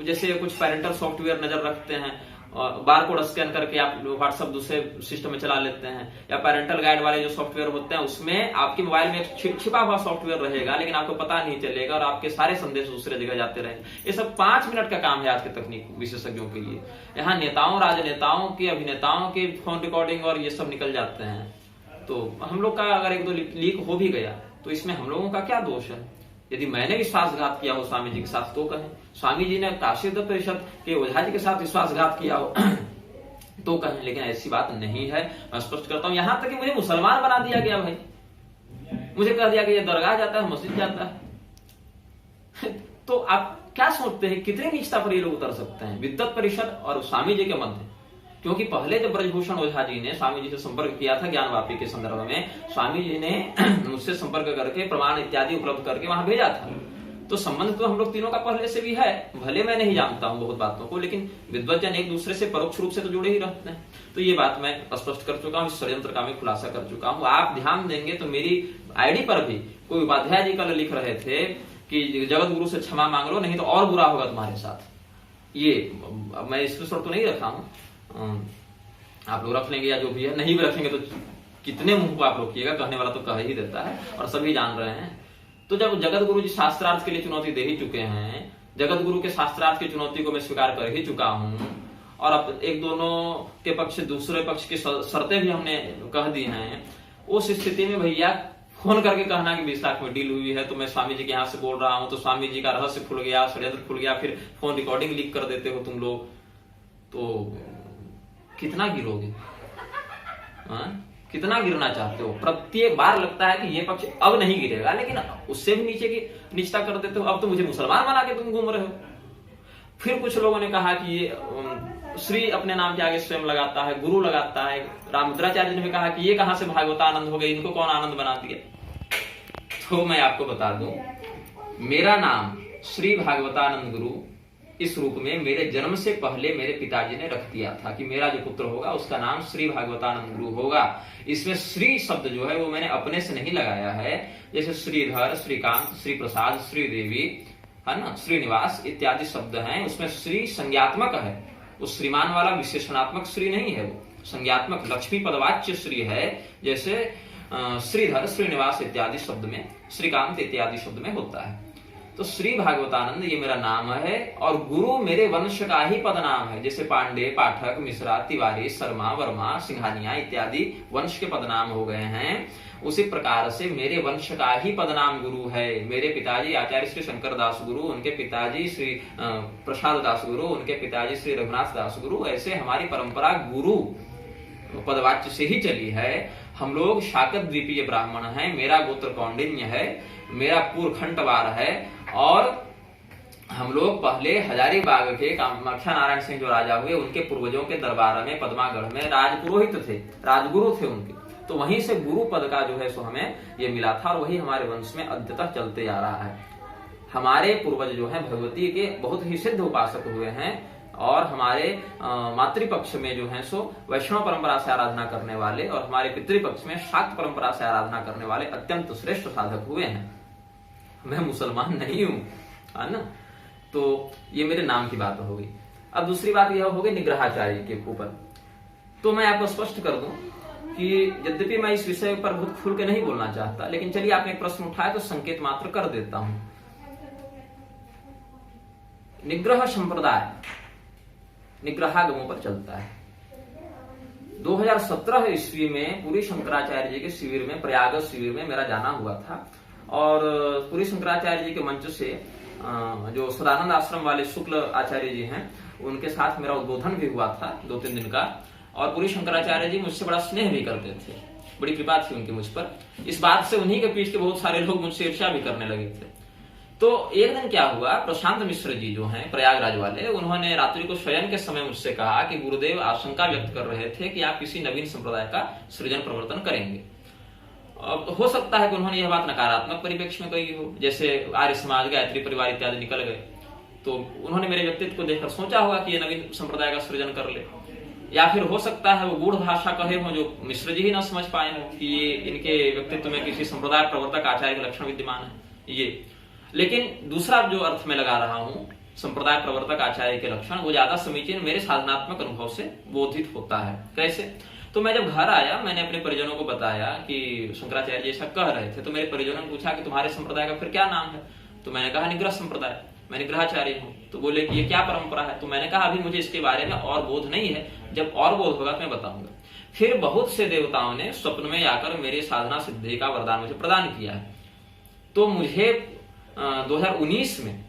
जैसे कुछ पैरेंटल सॉफ्टवेयर नजर रखते हैं, बारकोड स्कैन करके आप व्हाट्सएप दूसरे सिस्टम में चला लेते हैं, या पैरेंटल गाइड वाले जो सॉफ्टवेयर होते हैं उसमें आपके मोबाइल में एक छिपा हुआ सॉफ्टवेयर रहेगा लेकिन आपको पता नहीं चलेगा और आपके सारे संदेश दूसरे जगह जाते रहेंगे। ये सब 5 मिनट का काम है आज के तकनीक विशेषज्ञों के लिए। यहाँ नेताओं, राजनेताओं के, अभिनेताओं के फोन रिकॉर्डिंग और ये सब निकल जाते हैं। तो हम लोग का अगर 1-2 लीक हो भी गया तो इसमें हम लोगों का क्या दोष है? यदि मैंने विश्वासघात किया हो स्वामी जी के साथ तो कहें, स्वामी जी ने काशी विद्वत परिषद के ओझा जी के साथ विश्वासघात किया हो तो कहें, लेकिन ऐसी बात नहीं है। मैं स्पष्ट करता हूं, यहां तक कि मुझे मुसलमान बना दिया गया भाई, मुझे कह दिया कि ये दरगाह जाता है, मस्जिद जाता है। तो आप क्या सोचते हैं कितनी नीचता पर ये लोग उतर सकते हैं विद्वत परिषद और स्वामी जी के मध्य? क्योंकि पहले जब ब्रजभूषण ओझा जी ने स्वामी जी से संपर्क किया था ज्ञानवापी के संदर्भ में, स्वामी जी ने मुझसे संपर्क करके प्रमाण इत्यादि उपलब्ध करके वहां भेजा था। तो संबंध तो हम लोग तीनों का पहले से भी है, भले मैं नहीं जानता हूं बहुत बातों को, लेकिन विद्वतजन एक दूसरे से परोक्ष रूप से तो जुड़े ही रहते हैं। तो ये बात मैं स्पष्ट कर चुका हूं, इस षड्यंत्र का मैं खुलासा कर चुका हूं। आप ध्यान देंगे तो मेरी आईडी पर भी कोई उपाध्याय जी कल लिख रहे थे कि जगत गुरु से क्षमा मांग लो नहीं तो और बुरा होगा तुम्हारे साथ। ये मैं स्क्रीनशॉट तो नहीं रखा हूं, आप लोग रख लेंगे या जो भी है, नहीं भी रखेंगे तो कितने मुंह को आप रोकिएगा, कहने वाला तो कह ही देता है और सभी जान रहे हैं। तो जब जगत गुरु जी शास्त्रार्थ के लिए चुनौती दे ही चुके हैं, जगत गुरु के शास्त्रार्थ की चुनौती को मैं स्वीकार कर ही चुका हूं, और अब एक दोनों के पक्ष दूसरे पक्ष की शर्तें भी हमने कह दी हैं, उस स्थिति में भैया फोन करके कहना कि 20 लाख में डील हुई है, तो मैं स्वामी जी के यहाँ से बोल रहा हूं, तो स्वामी जी का रहस्य खुल गया, षड्यंत्र खुल गया, फिर फोन रिकॉर्डिंग लीक कर देते हो तुम लोग, तो कितना गिरोगे? कितना गिरना चाहते हो? प्रत्येक बार लगता है कि ये पक्ष अब नहीं गिरेगा, लेकिन उससे भी नीचे की नीचता कर देते हो, अब तो मुझे मुसलमान बना के तुम घूम रहे हो। फिर कुछ लोगों ने कहा कि ये श्री अपने नाम के आगे स्वयं लगाता है, गुरु लगाता है। रामभद्राचार्य ने भी कहा कि ये कहां से भागवतानंद हो गए, इनको कौन आनंद बना दिया? तो मैं आपको बता दूं, मेरा नाम श्री भागवतानंद गुरु इस रूप में मेरे जन्म से पहले मेरे पिताजी ने रख दिया था कि मेरा जो पुत्र होगा उसका नाम श्री भागवतानंद गुरु होगा। इसमें श्री शब्द जो है वो मैंने अपने से नहीं लगाया है, जैसे श्रीधर, श्रीकांत, श्री प्रसाद, श्रीदेवी, है ना, श्रीनिवास इत्यादि शब्द हैं, उसमें श्री संज्ञात्मक है, उस श्रीमान वाला विशेषणात्मक श्री नहीं है, वो संज्ञात्मक लक्ष्मी पदवाच्य श्री है, जैसे श्रीधर, श्रीनिवास इत्यादि शब्द में, श्रीकांत इत्यादि शब्द में होता है। तो श्री भागवतानंद ये मेरा नाम है, और गुरु मेरे वंश का ही पद नाम है, जैसे पांडे, पाठक, मिश्रा, तिवारी, शर्मा, वर्मा, सिंघानिया इत्यादि वंश के पद नाम हो गए हैं। उसी प्रकार से मेरे वंश का ही पदनाम गुरु है। मेरे पिताजी आचार्य श्री शंकर दास गुरु, उनके पिताजी श्री प्रसाद दास गुरु, उनके पिताजी श्री रघुनाथ दास गुरु, ऐसे हमारी परंपरा गुरु पदवाच्य से ही चली है। हम लोग शाकत द्वीपीय ब्राह्मण हैं, मेरा गोत्र कौंडिन्य है, मेरा पूर्वखंडवार है, और हम लोग पहले हजारीबाग के कामाख्या नारायण सिंह जो राजा हुए उनके पूर्वजों के दरबार में पद्मागढ़ में राजपुरोहित थे, राजगुरु थे उनके, तो वहीं से गुरु पद का जो है सो हमें ये मिला था, और वही हमारे वंश में अद्यतः चलते आ रहा है। हमारे पूर्वज जो है भगवती के बहुत ही सिद्ध उपासक हुए हैं, और हमारे मातृपक्ष में जो है सो वैष्णव परंपरा से आराधना करने वाले, और हमारे पितृपक्ष में शाक्त परंपरा से आराधना करने वाले अत्यंत श्रेष्ठ साधक हुए हैं। मैं मुसलमान नहीं हूं, है ना। तो ये मेरे नाम की बात हो गई। अब दूसरी बात यह हो गई निग्रहाचार्य के ऊपर। तो मैं आपको स्पष्ट कर दूं कि यद्यपि मैं इस विषय पर बहुत खुल के नहीं बोलना चाहता, लेकिन चलिए आपने प्रश्न उठाया तो संकेत मात्र कर देता हूं। निग्रह संप्रदाय निग्रहागमों पर चलता है। 2017 ईस्वी में पूरी शंकराचार्य जी के शिविर में, प्रयाग शिविर में मेरा जाना हुआ था, और पूरी शंकराचार्य जी के मंच से जो सदानंद आश्रम वाले शुक्ल आचार्य जी हैं उनके साथ मेरा उद्बोधन भी हुआ था 2-3 दिन का, और पूरी शंकराचार्य जी मुझसे बड़ा स्नेह भी करते थे, बड़ी कृपा थी उनकी मुझ पर। इस बात से उन्हीं के पीछे के बहुत सारे लोग मुझसे ईर्ष्या भी करने लगे थे। तो एक दिन क्या हुआ, प्रशांत मिश्र जी जो हैं प्रयागराज वाले, उन्होंने रात्रि को शयन के समय मुझसे कहा कि गुरुदेव आशंका व्यक्त कर रहे थे कि आप किसी नवीन संप्रदाय का सृजन प्रवर्तन करेंगे। अब हो सकता है कि उन्होंने यह बात नकारात्मक परिप्रेक्ष्य में कही हो, जैसे आर्य समाज, गायत्री परिवार इत्यादि निकल गए, तो उन्होंने मेरे व्यक्तित्व को देखकर सोचा होगा कि ये नवीन संप्रदाय का सृजन कर ले। या फिर हो सकता है वो गूढ़ भाषा कहे हो जो मिश्र जी ही ना समझ पाए हो कि ये इनके व्यक्तित्व में किसी संप्रदाय प्रवर्तक आचार्य के लक्षण विद्यमान है ये। लेकिन दूसरा जो अर्थ में लगा रहा हूं, संप्रदाय प्रवर्तक आचार्य के लक्षण, वो ज्यादा समीचीन मेरे साधनात्मक अनुभव से बोधित होता है। कैसे? तो मैं जब घर आया, मैंने अपने परिजनों को बताया कि शंकराचार्य जी ऐसा कह रहे थे, तो मेरे परिजनों ने पूछा कि तुम्हारे संप्रदाय का फिर क्या नाम है? तो मैंने कहा निग्रह संप्रदाय, मैं निग्रहाचार्य हूँ। तो बोले कि ये क्या परंपरा है? तो मैंने कहा अभी मुझे इसके बारे में और बोध नहीं है, जब और बोध होगा तो मैं बताऊंगा। फिर बहुत से देवताओं ने स्वप्न में आकर मेरी साधना सिद्धि का वरदान मुझे प्रदान किया है। तो मुझे 2019 में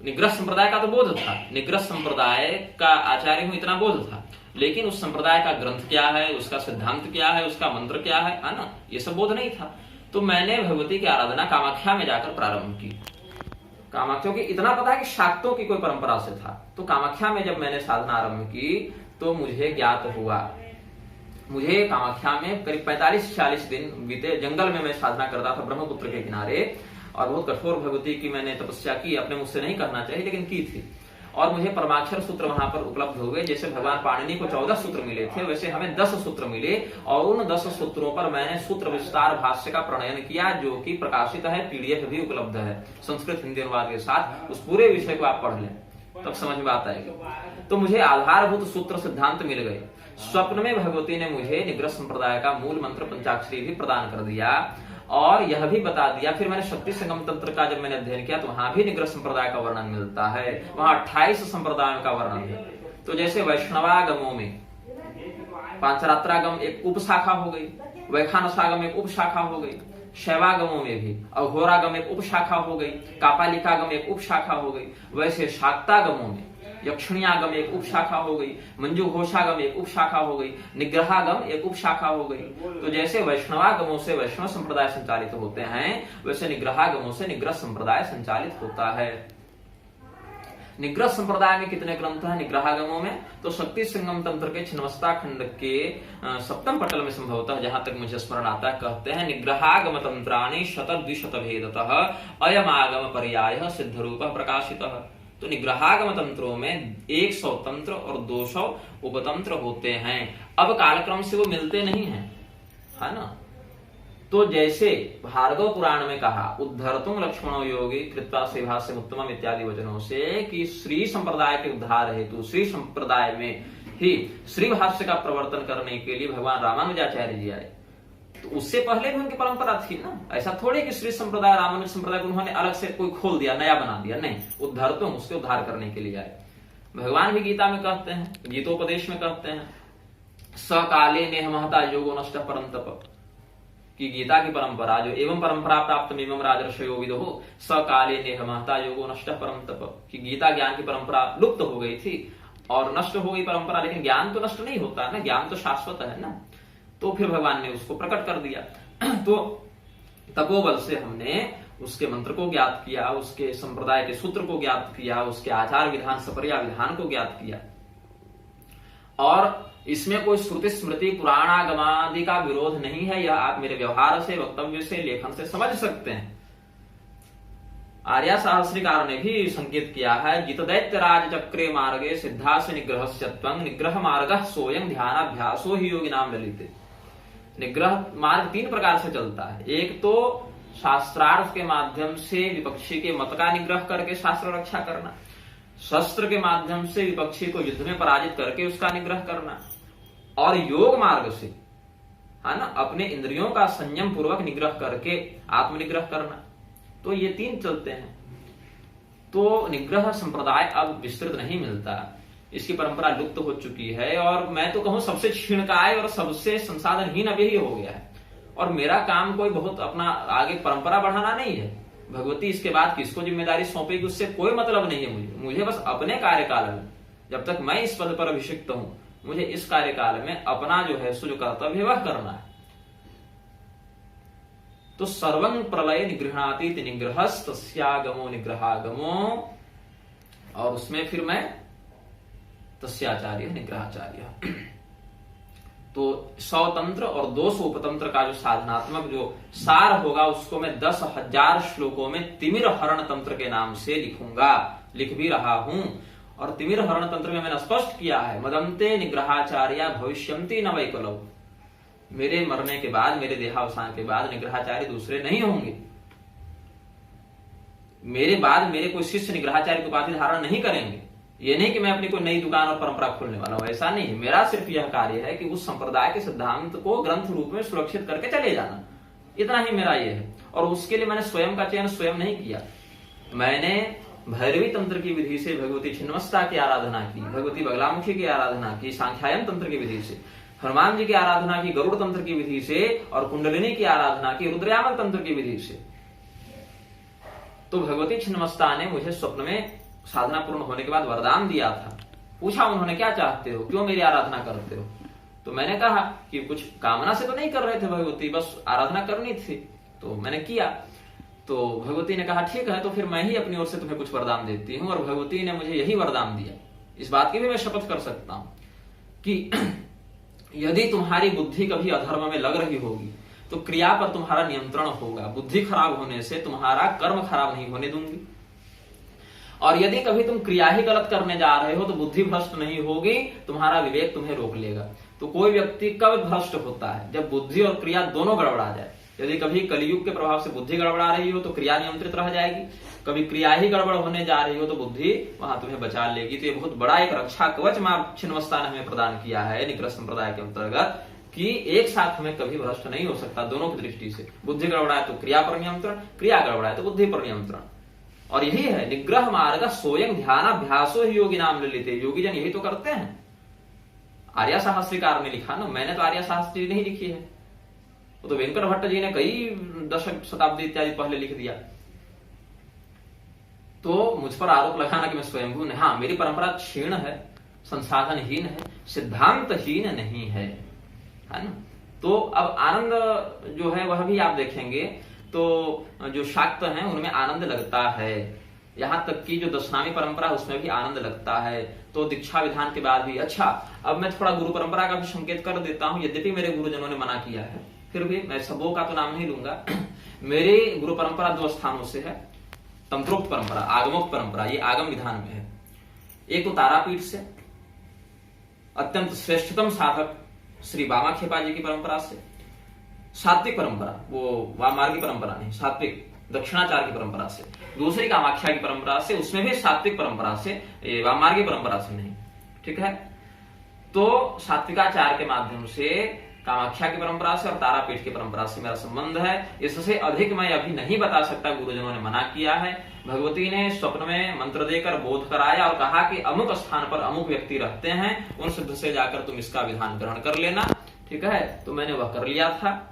निग्रह संप्रदाय का तो बोध था, निग्रह संप्रदाय का आचार्य हूं इतना बोध था, लेकिन उस संप्रदाय का ग्रंथ क्या है, उसका सिद्धांत क्या है, उसका मंत्र क्या है ना, ये सब बोध नहीं था। तो मैंने भगवती की आराधना कामाख्या में जाकर प्रारंभ की। कामाख्या की इतना पता है कि शाक्तों की कोई परंपरा से था, तो कामाख्या में जब मैंने साधना आरंभ की तो मुझे ज्ञात हुआ, मुझे कामाख्या में करीब 45-46 दिन बीते। जंगल में मैं साधना करता था ब्रह्मपुत्र के किनारे, और बहुत कठोर भगवती की मैंने तपस्या की, अपने मुझसे नहीं कहना चाहिए लेकिन की थी। और मुझे परमाक्षर सूत्र वहां पर उपलब्ध हुए। जैसे भगवान पाणिनि को 14 सूत्र मिले थे, वैसे हमें 10 सूत्र मिले, और उन 10 सूत्रों पर मैंने सूत्र विस्तार भाष्य का प्रणयन किया, जो कि प्रकाशित है, PDF भी उपलब्ध है संस्कृत हिंदी अनुवाद के साथ। उस पूरे विषय को आप पढ़ लें, तब समझ में आता है। तो मुझे आधारभूत सूत्र सिद्धांत मिल गए। स्वप्न में भगवती ने मुझे निग्रह संप्रदाय का मूल मंत्र पंचाक्षरी भी प्रदान कर दिया और यह भी बता दिया। फिर मैंने शक्ति संगम तंत्र का जब मैंने अध्ययन किया तो वहां भी निग्रह संप्रदाय का वर्णन मिलता है। वहां 28 संप्रदायों का वर्णन है। तो जैसे वैष्णवागमों में पांचरात्रागम एक उपशाखा हो गई, वैखानसागम एक उपशाखा हो गई, शैवागमों में भी अघोरागम एक उपशाखा हो गई, कापालिकागम एक उपशाखा हो गई। वैसे शाक्तागमों में यक्षिणियागम एक उपशाखा हो गई, मंजू घोषागम एक उपशाखा हो गई, निग्रहागम एक उपशाखा हो गई। तो जैसे वैष्णवागमों से वैष्णव संप्रदाय संचालित होते हैं, वैसे निग्रहागमों से निग्रह संप्रदाय संचालित होता है। निग्रह संप्रदाय में कितने ग्रंथ हैं निग्रहागमों में? तो शक्ति संगम तंत्र के छिन्नमस्ता खंड के 7वें पटल में संभवतः, जहां तक मुझे स्मरण आता है, कहते हैं निग्रहागम तंत्राणि शतद्विशत भेदतः अयमागम पर्यायः सिद्ध रूप प्रकाशितः। तो निग्रहागम तंत्रों में 100 तंत्र और 200 उपतंत्र होते हैं। अब कालक्रम से वो मिलते नहीं हैं, है ना। तो जैसे भार्गव पुराण में कहा उद्धरतुम लक्ष्मणो योगी कृत्वा सेभास्य उत्तमम इत्यादि वचनों से कि श्री संप्रदाय के उद्धार हेतु श्री संप्रदाय में ही श्री भाष्य का प्रवर्तन करने के लिए भगवान रामानुजाचार्य जी आए। तो उससे पहले भी उनकी परंपरा थी ना। ऐसा थोड़ी कि श्री संप्रदाय रामानुज संप्रदाय को उन्होंने अलग से कोई खोल दिया, नया बना दिया, नहीं। उद्धरतुम उसके उद्धार करने के लिए आए। भगवान भी गीता में कहते हैं, गीतोपदेश में कहते हैं सकाले नेह महता योगो नष्ट परम तप, कि गीता की परंपरा जो एवं परंपरा प्राप्त एवं राजर्षयो विदो सकाले नेह महता योगो नष्ट परम तप, कि गीता ज्ञान की परंपरा लुप्त हो गई थी और नष्ट हो गई परंपरा, लेकिन ज्ञान तो नष्ट नहीं होता है ना, ज्ञान तो शाश्वत है ना। तो फिर भगवान ने उसको प्रकट कर दिया। तो तपोबल से हमने उसके मंत्र को ज्ञात किया, उसके संप्रदाय के सूत्र को ज्ञात किया, उसके आचार विधान सपर्या विधान को ज्ञात किया। और इसमें कोई श्रुति स्मृति पुराणागमादि का विरोध नहीं है। यह आप मेरे व्यवहार से, वक्तव्य से, लेखन से समझ सकते हैं। आर्या सहस्रिकार ने भी संकेत किया है जित दैत्य राज चक्रे मार्गे सिद्धा से निग्रह निग्रह मार्ग सोयं ध्यानाभ्यासो ही योगी नाम ललित। निग्रह मार्ग 3 प्रकार से चलता है। एक तो शास्त्रार्थ के माध्यम से विपक्षी के मत का निग्रह करके शास्त्र रक्षा करना, शस्त्र के माध्यम से विपक्षी को युद्ध में पराजित करके उसका निग्रह करना, और योग मार्ग से, है ना, अपने इंद्रियों का संयम पूर्वक निग्रह करके आत्मनिग्रह करना। तो ये 3 चलते हैं। तो निग्रह संप्रदाय अब विस्तृत नहीं मिलता, इसकी परंपरा लुप्त हो चुकी है। और मैं तो कहूं सबसे क्षीणकाय और सबसे संसाधनहीन अभी ही हो गया है। और मेरा काम कोई बहुत अपना आगे परंपरा बढ़ाना नहीं है। भगवती इसके बाद किसको जिम्मेदारी सौंपेगी उससे कोई मतलब नहीं है मुझे बस अपने कार्यकाल में, जब तक मैं इस पद पर अभिषिक्त हूं, मुझे इस कार्यकाल में अपना जो है जो कर्तव्य वह करना है। तो सर्वं प्रलय निगृहणाति निग्रहस्तस्यागमो निग्रहागमो, और उसमें फिर मैं तस्याचार्य निग्रहाचार्य। तो 100 तंत्र और 200 उपतंत्र का जो साधनात्मक जो सार होगा उसको मैं 10,000 श्लोकों में तिमिर हरण तंत्र के नाम से लिखूंगा, लिख भी रहा हूं। और तिमिर हरण तंत्र में मैंने स्पष्ट किया है मदंते निग्रहाचार्य भविष्यन्ति न वैकलौ, मेरे मरने के बाद, मेरे देहावसान के बाद निग्रहाचार्य दूसरे नहीं होंगे। मेरे बाद मेरे कोई शिष्य निग्रहाचार्य की उपाधि धारण नहीं करेंगे। ये नहीं कि मैं अपनी कोई नई दुकान और परंपरा खोलने वाला हूं, ऐसा नहीं। मेरा सिर्फ यह कार्य है कि उस संप्रदाय के सिद्धांत को ग्रंथ रूप में सुरक्षित करके चले जाना, इतना ही मेरा ये है। और उसके लिए मैंने स्वयं का चयन स्वयं नहीं किया। मैंने भैरवी तंत्र की विधि से भगवती छिन्नमस्ता की आराधना की, भगवती बगलामुखी की आराधना की, सांख्यायन तंत्र की विधि से हनुमान जी की आराधना की, गरुड़ तंत्र की विधि से, और कुंडलिनी की आराधना की रुद्रयामन तंत्र की विधि से। तो भगवती छिन्नमस्ता ने मुझे स्वप्न में साधना पूर्ण होने के बाद वरदान दिया था। पूछा उन्होंने क्या चाहते हो, क्यों मेरी आराधना करते हो? तो मैंने कहा कि कुछ कामना से तो नहीं कर रहे थे भगवती, बस आराधना करनी थी। तो मैंने किया। तो भगवती ने कहा ठीक है, तो फिर मैं ही अपनी ओर से तुम्हें कुछ वरदान देती हूँ। और भगवती ने मुझे यही वरदान दिया। इस बात की भी मैं शपथ कर सकता हूं कि यदि तुम्हारी बुद्धि कभी अधर्म में लग रही होगी तो क्रिया पर तुम्हारा नियंत्रण होगा। बुद्धि खराब होने से तुम्हारा कर्म खराब नहीं होने दूंगी। और यदि कभी तुम क्रिया ही गलत करने जा रहे हो तो बुद्धि भ्रष्ट नहीं होगी, तुम्हारा विवेक तुम्हें रोक लेगा। तो कोई व्यक्ति कब भ्रष्ट होता है? जब बुद्धि और क्रिया दोनों गड़बड़ा जाए। यदि कभी कलयुग के प्रभाव से बुद्धि गड़बड़ा रही हो तो क्रिया नियंत्रित रह जाएगी, कभी क्रिया ही गड़बड़ होने जा रही हो तो बुद्धि वहां तुम्हें बचा लेगी। तो ये बहुत बड़ा एक रक्षा कवच मां छिन्नमस्ता ने हमें प्रदान किया है निग्रह संप्रदाय के अंतर्गत, कि एक साथ हमें कभी भ्रष्ट नहीं हो सकता दोनों की दृष्टि से। बुद्धि गड़बड़ाए तो क्रिया पर नियंत्रण, क्रिया गड़बड़ाए तो बुद्धि पर नियंत्रण। और यही है निग्रह मार्ग स्वयं ध्यानाभ्यासो ही योगी नाम लेते। योगी जन यही तो करते हैं। आर्या शास्त्रीकार ने लिखा ना, मैंने तो आर्या शास्त्री नहीं लिखी है, वो तो वेंकट भट्ट जी ने कई दशक शताब्दी इत्यादि पहले लिख दिया। तो मुझ पर आरोप लगाना कि मैं स्वयंभू नहीं, हाँ मेरी परंपरा क्षीण है, संसाधनहीन है, सिद्धांतहीन नहीं है ना। तो अब आनंद जो है वह भी आप देखेंगे तो जो शाक्त हैं उनमें आनंद लगता है, यहां तक कि जो दशनामी परंपरा उसमें भी आनंद लगता है। तो दीक्षा विधान के बाद भी अच्छा, अब मैं थोड़ा गुरु परंपरा का भी संकेत कर देता हूं, यद्यपि मेरे गुरुजनों ने मना किया है, फिर भी मैं सबों का तो नाम नहीं लूंगा। मेरी गुरु परंपरा 2 स्थानों से है, तंत्रोक्त परंपरा, आगमोक्त परंपरा, ये आगम विधान में है। एक तो तारापीठ से अत्यंत श्रेष्ठतम साधक श्री वामाखेपा जी की परंपरा से, सात्विक परंपरा, वो वामार्गी परंपरा नहीं, सात्विक दक्षिणाचार की परंपरा से। दूसरी कामाख्या की परंपरा से, उसमें भी सात्विक परंपरा से, वामार्गी परंपरा से नहीं, ठीक है। तो सात्विकाचार के माध्यम से, कामाख्या की परंपरा से और तारापीठ की परंपरा से मेरा संबंध है। इससे अधिक मैं अभी नहीं बता सकता, गुरुजनों ने मना किया है। भगवती ने स्वप्न में मंत्र देकर बोध कराया और कहा कि अमुक स्थान पर अमुक व्यक्ति रहते हैं, उन सिद्ध से जाकर तुम इसका विधान ग्रहण कर लेना, ठीक है। तो मैंने वह कर लिया था,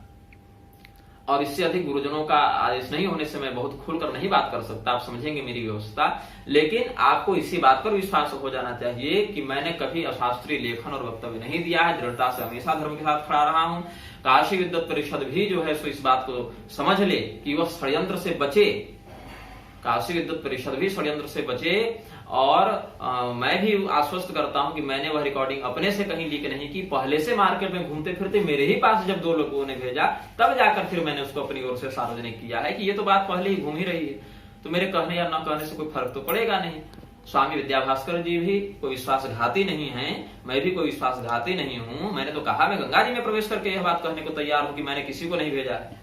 और इससे अधिक गुरुजनों का आदेश नहीं होने से मैं बहुत खुलकर नहीं बात कर सकता, आप समझेंगे मेरी व्यवस्था। लेकिन आपको इसी बात पर विश्वास हो जाना चाहिए कि मैंने कभी अशास्त्रीय लेखन और वक्तव्य नहीं दिया है, दृढ़ता से हमेशा धर्म के साथ खड़ा रहा हूं। काशी विद्वत परिषद भी जो है सो इस बात को समझ ले कि वह षड्यंत्र से बचे, काशी विद्वत परिषद भी षड्यंत्र से बचे। और मैं भी आश्वस्त करता हूं कि मैंने वह रिकॉर्डिंग अपने से कहीं लीक नहीं की, पहले से मार्केट में घूमते फिरते मेरे ही पास जब 2 लोगों ने भेजा तब जाकर फिर मैंने उसको अपनी ओर से सार्वजनिक किया है कि ये तो बात पहले ही घूम ही रही है, तो मेरे कहने या न कहने से कोई फर्क तो पड़ेगा नहीं। स्वामी विद्याभास्कर जी भी कोई विश्वासघाती नहीं है, मैं भी कोई विश्वासघाती नहीं हूं। मैंने तो कहा मैं गंगा जी में प्रवेश करके यह बात कहने को तैयार हूं कि मैंने किसी को नहीं भेजा है।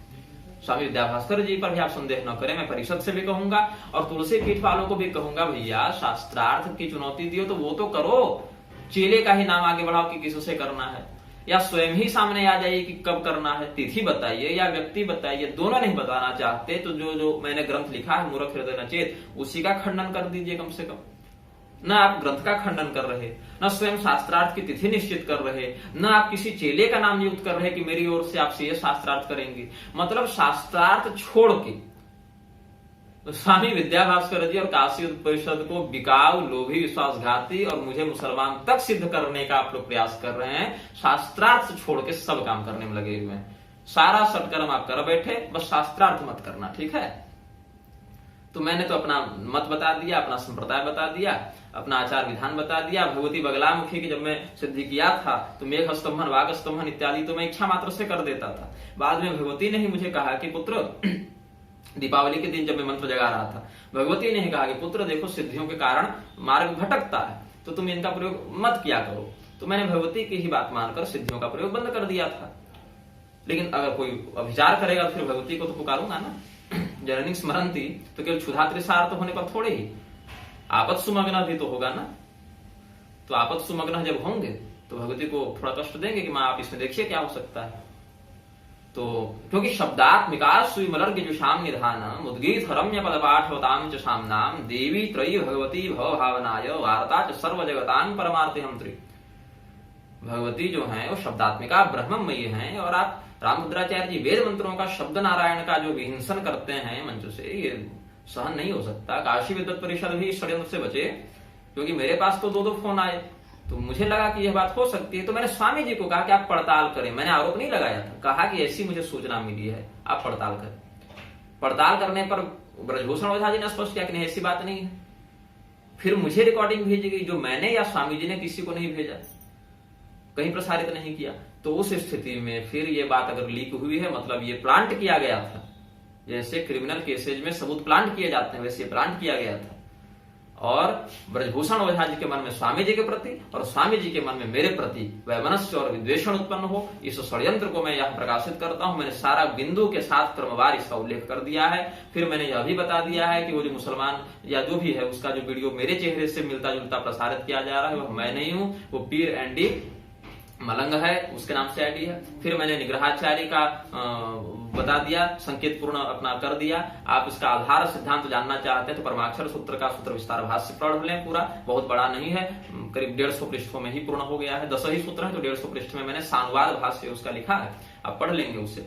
स्वामी विद्याभास्कर जी पर भी आप संदेह न करें, मैं परिषद से भी कहूंगा और तुलसी पीठ वालों को भी कहूंगा, भैया शास्त्रार्थ की चुनौती दियो तो वो तो करो, चेले का ही नाम आगे बढ़ाओ कि किससे करना है, या स्वयं ही सामने आ जाइए कि कब करना है, तिथि बताइए या व्यक्ति बताइए। दोनों नहीं बताना चाहते तो जो मैंने ग्रंथ लिखा है मूर्ख हृदय नचेत, उसी का खंडन कर दीजिए कम से कम। न आप ग्रंथ का खंडन कर रहे, न स्वयं शास्त्रार्थ की तिथि निश्चित कर रहे, न आप किसी चेले का नाम नियुक्त कर रहे कि मेरी ओर से आपसे ये शास्त्रार्थ करेंगे। मतलब शास्त्रार्थ छोड़ के स्वामी विद्याभास्कर जी और काशी परिषद को बिकाऊ, लोभी, विश्वासघाती और मुझे मुसलमान तक सिद्ध करने का आप लोग प्रयास कर रहे हैं। शास्त्रार्थ छोड़ के सब काम करने में लगे हुए हैं। सारा सत्कर्म आप कर बैठे, बस शास्त्रार्थ मत करना, ठीक है। तो मैंने तो अपना मत बता दिया, अपना संप्रदाय बता दिया, अपना आचार विधान बता दिया। भगवती बगलामुखी की जब मैं सिद्धि किया था तो मेघ स्तंभन, वाग स्तंभन इत्यादि तो मैं इच्छा मात्र से कर देता था। बाद में भगवती ने ही मुझे कहा कि पुत्र, दीपावली के दिन जब मैं मंत्र जगा रहा था, भगवती ने ही कहा कि पुत्र देखो सिद्धियों के कारण मार्ग भटकता है, तो तुम इनका प्रयोग मत किया करो। तो मैंने भगवती की ही बात मानकर सिद्धियों का प्रयोग बंद कर दिया था। लेकिन अगर कोई अभिचार करेगा तो फिर भगवती को तो पुकारूंगा ना। जननी स्मरणती तो केवल क्षुधा तृषार्थ होने पर थोड़े ही, आपद सुमग्न भी तो होगा ना। तो आपद सुमग्न जब होंगे तो भगवती को थोड़ा कष्ट देंगे कि मां आप इसमें देखिए क्या हो सकता है। तो क्योंकि शब्दात्मिका सुमलर के जो शाम निधान मुद्गीत रम्य पद पाठवताम च शामनाम देवी त्रयी भगवती भव भावनाय वार्ता च सर्व जगतांग परमार्थ हम त्रि। भगवती जो है वो शब्दात्मिका ब्रह्ममयी है। और आप रामभद्राचार्य जी वेद मंत्रों का शब्द नारायण का जो विहिंसन करते हैं मंच से, ये सहन नहीं हो सकता। काशी विद्वत परिषद भी इस षड्यंत्र से बचे, क्योंकि मेरे पास तो 2 फोन आए, तो मुझे लगा कि यह बात हो सकती है। तो मैंने स्वामी जी को कहा कि आप पड़ताल करें। मैंने आरोप नहीं लगाया था, कहा कि ऐसी मुझे सूचना मिली है, आप पड़ताल करें। पड़ताल करने पर ब्रजभूषण ओझा जी ने स्पष्ट किया कि नहीं ऐसी बात नहीं है। फिर मुझे रिकॉर्डिंग भेजी गई जो मैंने या स्वामी जी ने किसी को नहीं भेजा, कहीं प्रसारित नहीं किया। तो उस स्थिति में फिर ये बात अगर लीक हुई है, मतलब ये प्लांट किया गया था। जैसे क्रिमिनल केसेज में सबूत प्लांट किए जाते हैं, वैसे प्लांट किया गया था। और ब्रजभूषण ओझा जी के मन में स्वामी जी के प्रति और स्वामी जी के मन में मेरे प्रति वैमनस्य और विद्वेषण उत्पन्न हो, इस षड्यंत्र को मैं यहाँ प्रकाशित करता हूँ। मैंने सारा बिंदु के साथ क्रमवार इसका उल्लेख कर दिया है। फिर मैंने यह भी बता दिया है कि वो जो मुसलमान या जो भी है उसका जो वीडियो मेरे चेहरे से मिलता जुलता प्रसारित किया जा रहा है वह मैं नहीं हूँ, वो पीर एंडी मलंग है, उसके नाम से आईडी है। फिर मैंने निग्रहाचार्य का बता दिया, संकेत पूर्ण अपना कर दिया। आप इसका आधार सिद्धांत तो जानना चाहते हैं तो परमाक्षर सूत्र का सूत्र विस्तार भाष्य पढ़ लें, पूरा बहुत बड़ा नहीं है, करीब 150 पृष्ठों में ही पूर्ण हो गया है। 10 ही सूत्र है तो 150 पृष्ठ में मैंने सानुवाद भाष्य उसका लिखा है, आप पढ़ लेंगे उसे।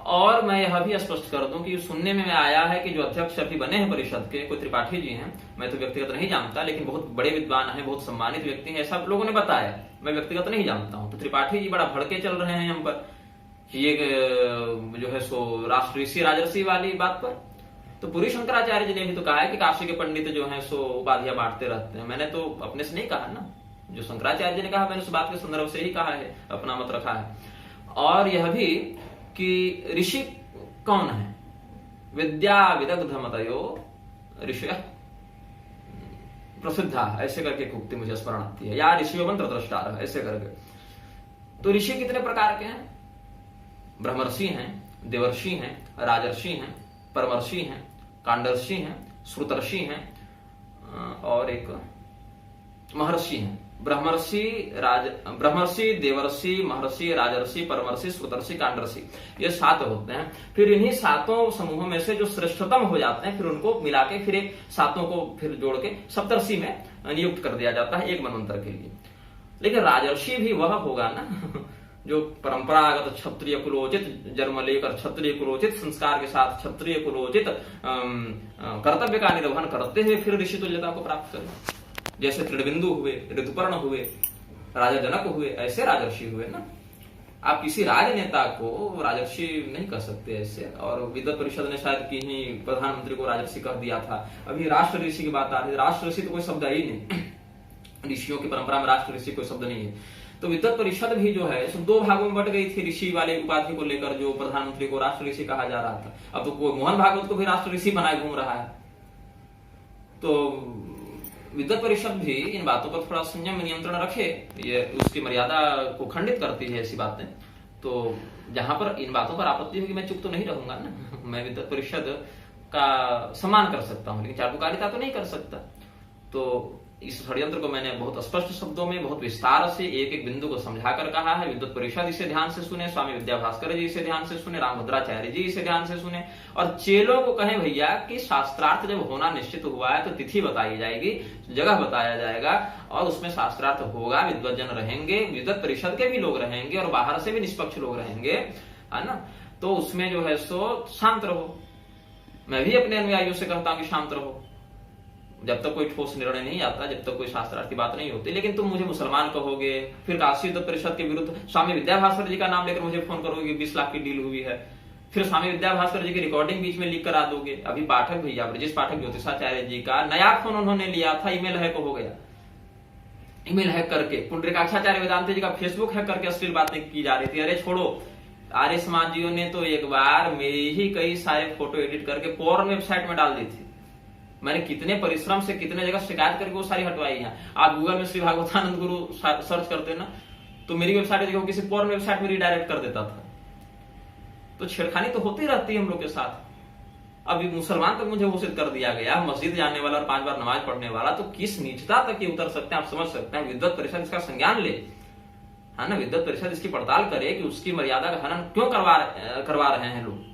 और मैं यह भी स्पष्ट कर दूं कि सुनने में आया है कि जो अध्यक्ष अभी बने हैं परिषद के, कोई त्रिपाठी जी हैं, मैं तो व्यक्तिगत नहीं जानता, लेकिन बहुत बड़े विद्वान हैं, बहुत सम्मानित व्यक्ति हैं, ऐसा लोगों ने बताया, मैं व्यक्तिगत नहीं जानता हूं। तो त्रिपाठी जी बड़ा भड़के चल रहे हैं हम पर, ये जो है सो राष्ट्र ऋषि राजर्षि वाली बात पर। तो पूरी शंकराचार्य जी ने भी तो कहा है कि काशी के पंडित जो है सो उपाधियां बांटते रहते हैं। मैंने तो अपने से नहीं कहा ना, जो शंकराचार्य जी ने कहा मैंने उस बात के संदर्भ से ही कहा है, अपना मत रखा है। और यह भी कि ऋषि कौन है, विद्या विदग्ध मतयो ऋषि प्रसिद्धा, ऐसे करके एक उक्ति मुझे स्मरण आती है, या ऋषियों मंत्र द्रष्टार, ऐसे करके। तो ऋषि कितने प्रकार के हैं? ब्रह्मर्षि हैं, देवर्षि हैं, राजर्षि हैं, परमर्षि हैं, कांडर्षि हैं, श्रुतर्षि हैं और एक महर्षि हैं। ब्रह्मर्षि, देवर्षि, महर्षि, राजर्षि, परमर्षि, श्रुतर्षि, कांडर्षि, ये 7 होते हैं। फिर इन्हीं 7 समूहों में से जो श्रेष्ठतम हो जाते हैं फिर उनको मिला के फिर 7 को फिर जोड़ के सप्तर्षि में नियुक्त कर दिया जाता है एक मनवंतर के लिए। लेकिन राजर्षि भी वह होगा ना जो परंपरागत क्षत्रिय कुलोचित जन्म लेकर क्षत्रिय कुलोचित संस्कार के साथ क्षत्रिय कुलोचित कर्तव्य का निर्वहन करते हुए फिर ऋषि तुल्यता को प्राप्त करे। जैसे त्रिबिंदु हुए, ऋतुपर्ण हुए, राजा जनक हुए, ऐसे राजर्षि हुए ना। आप किसी राजनेता को राजर्षि नहीं कह सकते ऐसे। और विद्वत परिषद ने शायद कि ही प्रधानमंत्री को राजर्षि कह दिया था। अभी राष्ट्र ऋषि की बात आ रही है, राष्ट्र ऋषि तो कोई शब्द है ही नहीं, ऋषियों की परंपरा में राष्ट्र ऋषि कोई शब्द नहीं है। तो विद्वत परिषद भी जो है 2 भागों में बट गई थी ऋषि वाले उपाधि को लेकर, जो प्रधानमंत्री को राष्ट्र ऋषि कहा जा रहा था। अब तो कोई मोहन भागवत को भी राष्ट्र ऋषि बनाए घूम रहा है। तो विद्वत परिषद भी इन बातों पर थोड़ा संयम नियंत्रण रखे, ये उसकी मर्यादा को खंडित करती है ऐसी बातें। तो जहां पर इन बातों पर आपत्ति होगी मैं चुप तो नहीं रहूंगा ना, मैं विद्वत परिषद का सम्मान कर सकता हूं लेकिन चाटुकारिता तो नहीं कर सकता। तो इस षड्यंत्र को मैंने बहुत स्पष्ट शब्दों में बहुत विस्तार से एक एक बिंदु को समझाकर कहा है। विद्वत परिषद इसे ध्यान से सुने, स्वामी विद्याभास्कर जी इसे ध्यान से सुने, रामभद्राचार्य जी इसे ध्यान से सुने, और चेलों को कहें भैया कि शास्त्रार्थ जब होना निश्चित हुआ है तो तिथि बताई जाएगी, जगह बताया जाएगा और उसमें शास्त्रार्थ होगा, विद्वजन रहेंगे, विद्वत परिषद के भी लोग रहेंगे और बाहर से भी निष्पक्ष लोग रहेंगे, है ना। तो उसमें जो है सो शांत रहो। मैं भी अपने अनुयायियों से कहता हूं कि शांत रहो जब तक कोई ठोस निर्णय नहीं आता, जब तक कोई शास्त्रार्थ की बात नहीं होती। लेकिन तुम मुझे मुसलमान कहोगे, फिर काशी विद्वत परिषद के विरुद्ध स्वामी विद्याभास्कर जी का नाम लेकर मुझे फोन करोगे, 20 लाख की डील हुई है, फिर स्वामी विद्याभास्कर जी की रिकॉर्डिंग बीच में लीक करा दोगे। अभी पाठक भैया ब्रजेश पाठक ज्योतिषाचार्य जी का नया फोन उन्होंने लिया था, ईमेल हैक हो गया, ईमेल हैक करके पुंडरीकाक्षाचार्य वेदांत जी का फेसबुक हैक करके अश्लील बातें की जा रही थी। अरे छोड़ो, आर्य समाजियों ने तो एक बार मेरी ही कई सारे फोटो एडिट करके पोर्न वेबसाइट में डाल दी थी। मैंने कितने परिश्रम से कितने जगह शिकायत करके वो सारी हटवाई है। आप गूगल में श्री भागवतानंद गुरु सर्च करते ना तो मेरी वेबसाइट की जगह किसी पोर्न वेबसाइट में रिडायरेक्ट कर देता था। तो छेड़खानी तो होती रहती है हम लोग के साथ। अभी मुसलमान तक मुझे घोषित कर दिया गया, मस्जिद जाने वाला और 5 बार नमाज पढ़ने वाला, तो किस नीचता तक ये उतर सकते हैं आप समझ सकते हैं। विद्वत परिषद इसका संज्ञान ले, है ना, विद्वत परिषद इसकी पड़ताल करे कि उसकी मर्यादा का हनन क्यों करवा रहे हैं लोग।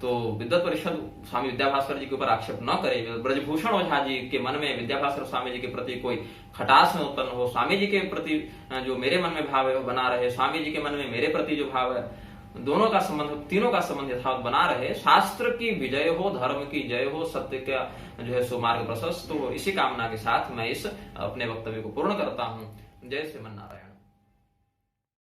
तो विद्वत परिषद स्वामी विद्याभास्कर जी के ऊपर आक्षेप न करे। ब्रजभूषण ओझा जी के मन में विद्याभास्कर स्वामी जी के प्रति कोई खटास न उत्पन्न हो, स्वामी जी के प्रति जो मेरे मन में भाव है वो बना रहे, स्वामी जी के मन में मेरे प्रति जो भाव है, दोनों का संबंध, तीनों का संबंध यथावत बना रहे। शास्त्र की विजय हो, धर्म की जय हो, सत्य का जो है सो मार्ग प्रशस्त हो, इसी कामना के साथ मैं इस अपने वक्तव्य को पूर्ण करता हूँ। जय श्रीमन नारायण।